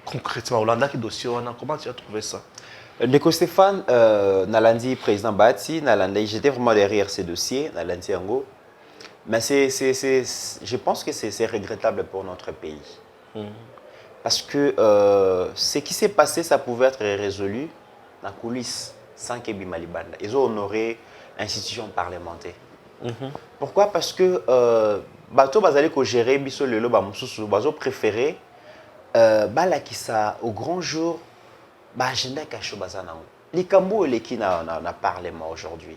concrètement, Hollanda qui dossier, comment tu as trouvé ça?
Ndeko Stéphane, Nalandi, président Bahati, Nalandi, j'étais vraiment derrière ces dossiers, Nalandi Ango. Mais je pense que c'est regrettable pour notre pays. Parce que ce qui s'est passé, ça pouvait être résolu dans la coulisse. Sans que Bimalibanda. Ils ont honoré l'institution parlementaire. Pourquoi? Parce que Bato Bazali ko gérer biso lelo ba mususu bazo préféré bala qui ça au grand jour ba agenda kacho bazana. Likambo eleki na parlement aujourd'hui.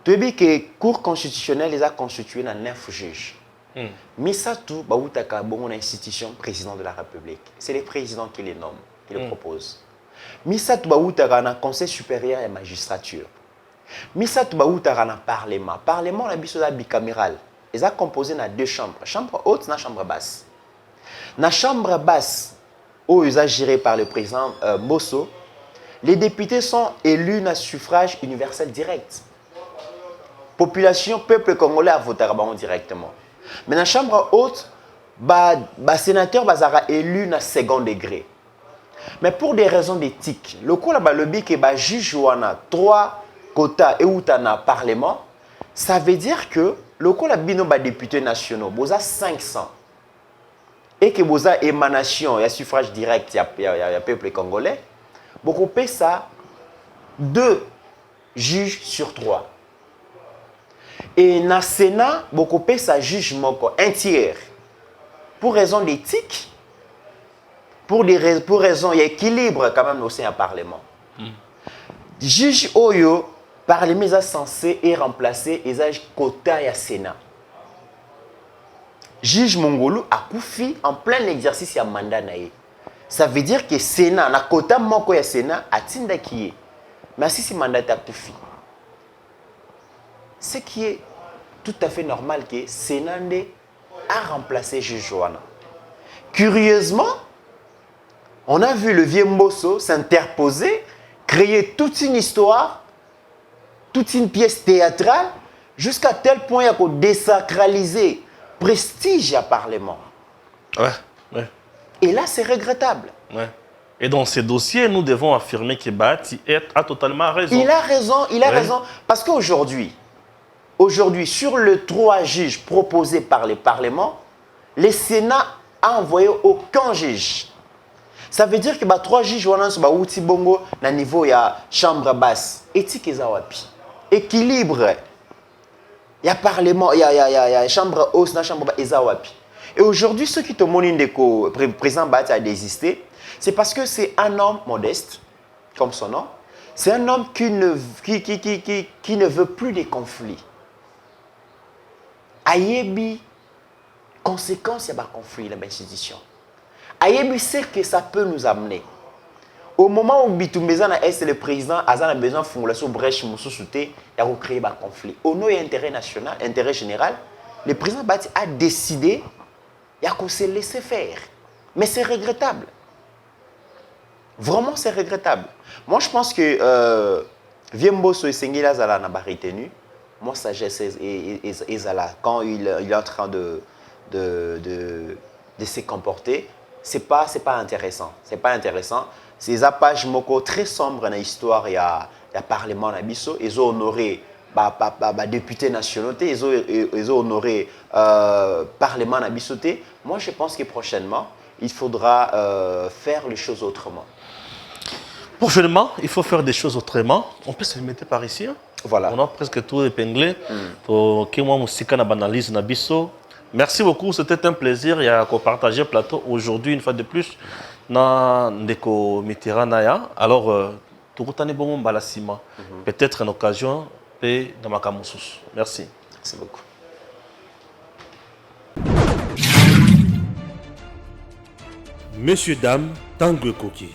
Tu dis que cour constitutionnelle les a constitué na 9 juges. Mais ça tout ba utaka bongo na institution président de la République. C'est les présidents qui les nomment, qui les proposent. Misa tubautaka na conseil supérieur et magistrature. Misa tubautaka na parlement. Parlement na biso bicaméral. Ils ont composé na 2 chambres, chambre haute na chambre basse. Na chambre basse, où ils sont gérés par le président Mosso, les députés sont élus na suffrage universel direct. Population, peuple congolais a voté directement. Mais na chambre haute, sénateur bazara élu na second degré. Mais pour des raisons d'éthique, le coup là le bi que juge wana 3 quotas et outana parlement, ça veut dire que le coup là bino députés nationaux, boza 500 et que boza émanation, il y a suffrage direct, il y a peuple congolais, beaucoup paie ça 2 juges sur 3. Et na Sénat, beaucoup paie ça juge moko un tiers. Pour raison d'éthique. Pour raisons d'équilibre quand même au sein du Parlement. Juge Oyo, Parlement est censé et remplacer les quotas à Sénat. Juge Mongolo a koufi en plein exercice à mandat naïe. Ça veut dire que Sénat, na quota moko ya Sénat a tinda kié. Mais si mandat a koufi. Ce qui est tout à fait normal que Sénandé a remplacé juge Joanna. Curieusement, on a vu le vieux Mbosso s'interposer, créer toute une histoire, toute une pièce théâtrale, jusqu'à tel point qu'il a désacralisé le prestige à Parlement.
Ouais.
Et là, c'est regrettable.
Ouais. Et dans ces dossiers, nous devons affirmer que Bahati a totalement raison.
Il a raison. Parce qu'aujourd'hui, sur les 3 juges proposés par le Parlement, le Sénat a envoyé aucun juge. Ça veut dire que 3 juges sont outi bongo na niveau ya chambre basse. Éthique ezawapi. Équilibre. Il y a Parlement, il y a chambre haute, chambre basse ezawapi. Et aujourd'hui, ceux qui te montrent que le président Bahati a désisté, c'est parce que c'est un homme modeste, comme son nom. C'est un homme qui ne veut plus de conflits. Ayebi, conséquence, il y a un conflit dans l'institution. Ayebi sait que ça peut nous amener. Au moment où Bitumbezana est le président, Azan a besoin de formulation brèche, il a créé un conflit. Au nom de l'intérêt national, intérêt général, le président Bahati a décidé qu'on se laisser faire. Mais c'est regrettable. Vraiment, c'est regrettable. Moi, je pense que Viemboso et Sengila Zala n'a pas retenu. Moi, sagesse et Zala, quand il est en train de se comporter, c'est pas intéressant. C'est pas intéressant. C'est une page moko très sombre dans l'histoire. Il y a Parlement Nabiso. Ils ont honoré députés nationaux. Ils ont honoré Parlement Nabiso. Moi, je pense que prochainement, il faudra faire les choses autrement.
Prochainement, il faut faire des choses autrement. On peut se limiter par ici. Hein?
Voilà.
On a presque tout épinglé. Pour que moi, je analyse Nabiso. Merci beaucoup, c'était un plaisir. Il y a partager le plateau aujourd'hui, une fois de plus, dans Ndeko Mitiranaya. Alors, tout le bon balasima. Peut-être une occasion et dans ma Kamoussous. Merci.
Merci beaucoup.
Messieurs, dames, Tanguy Koki.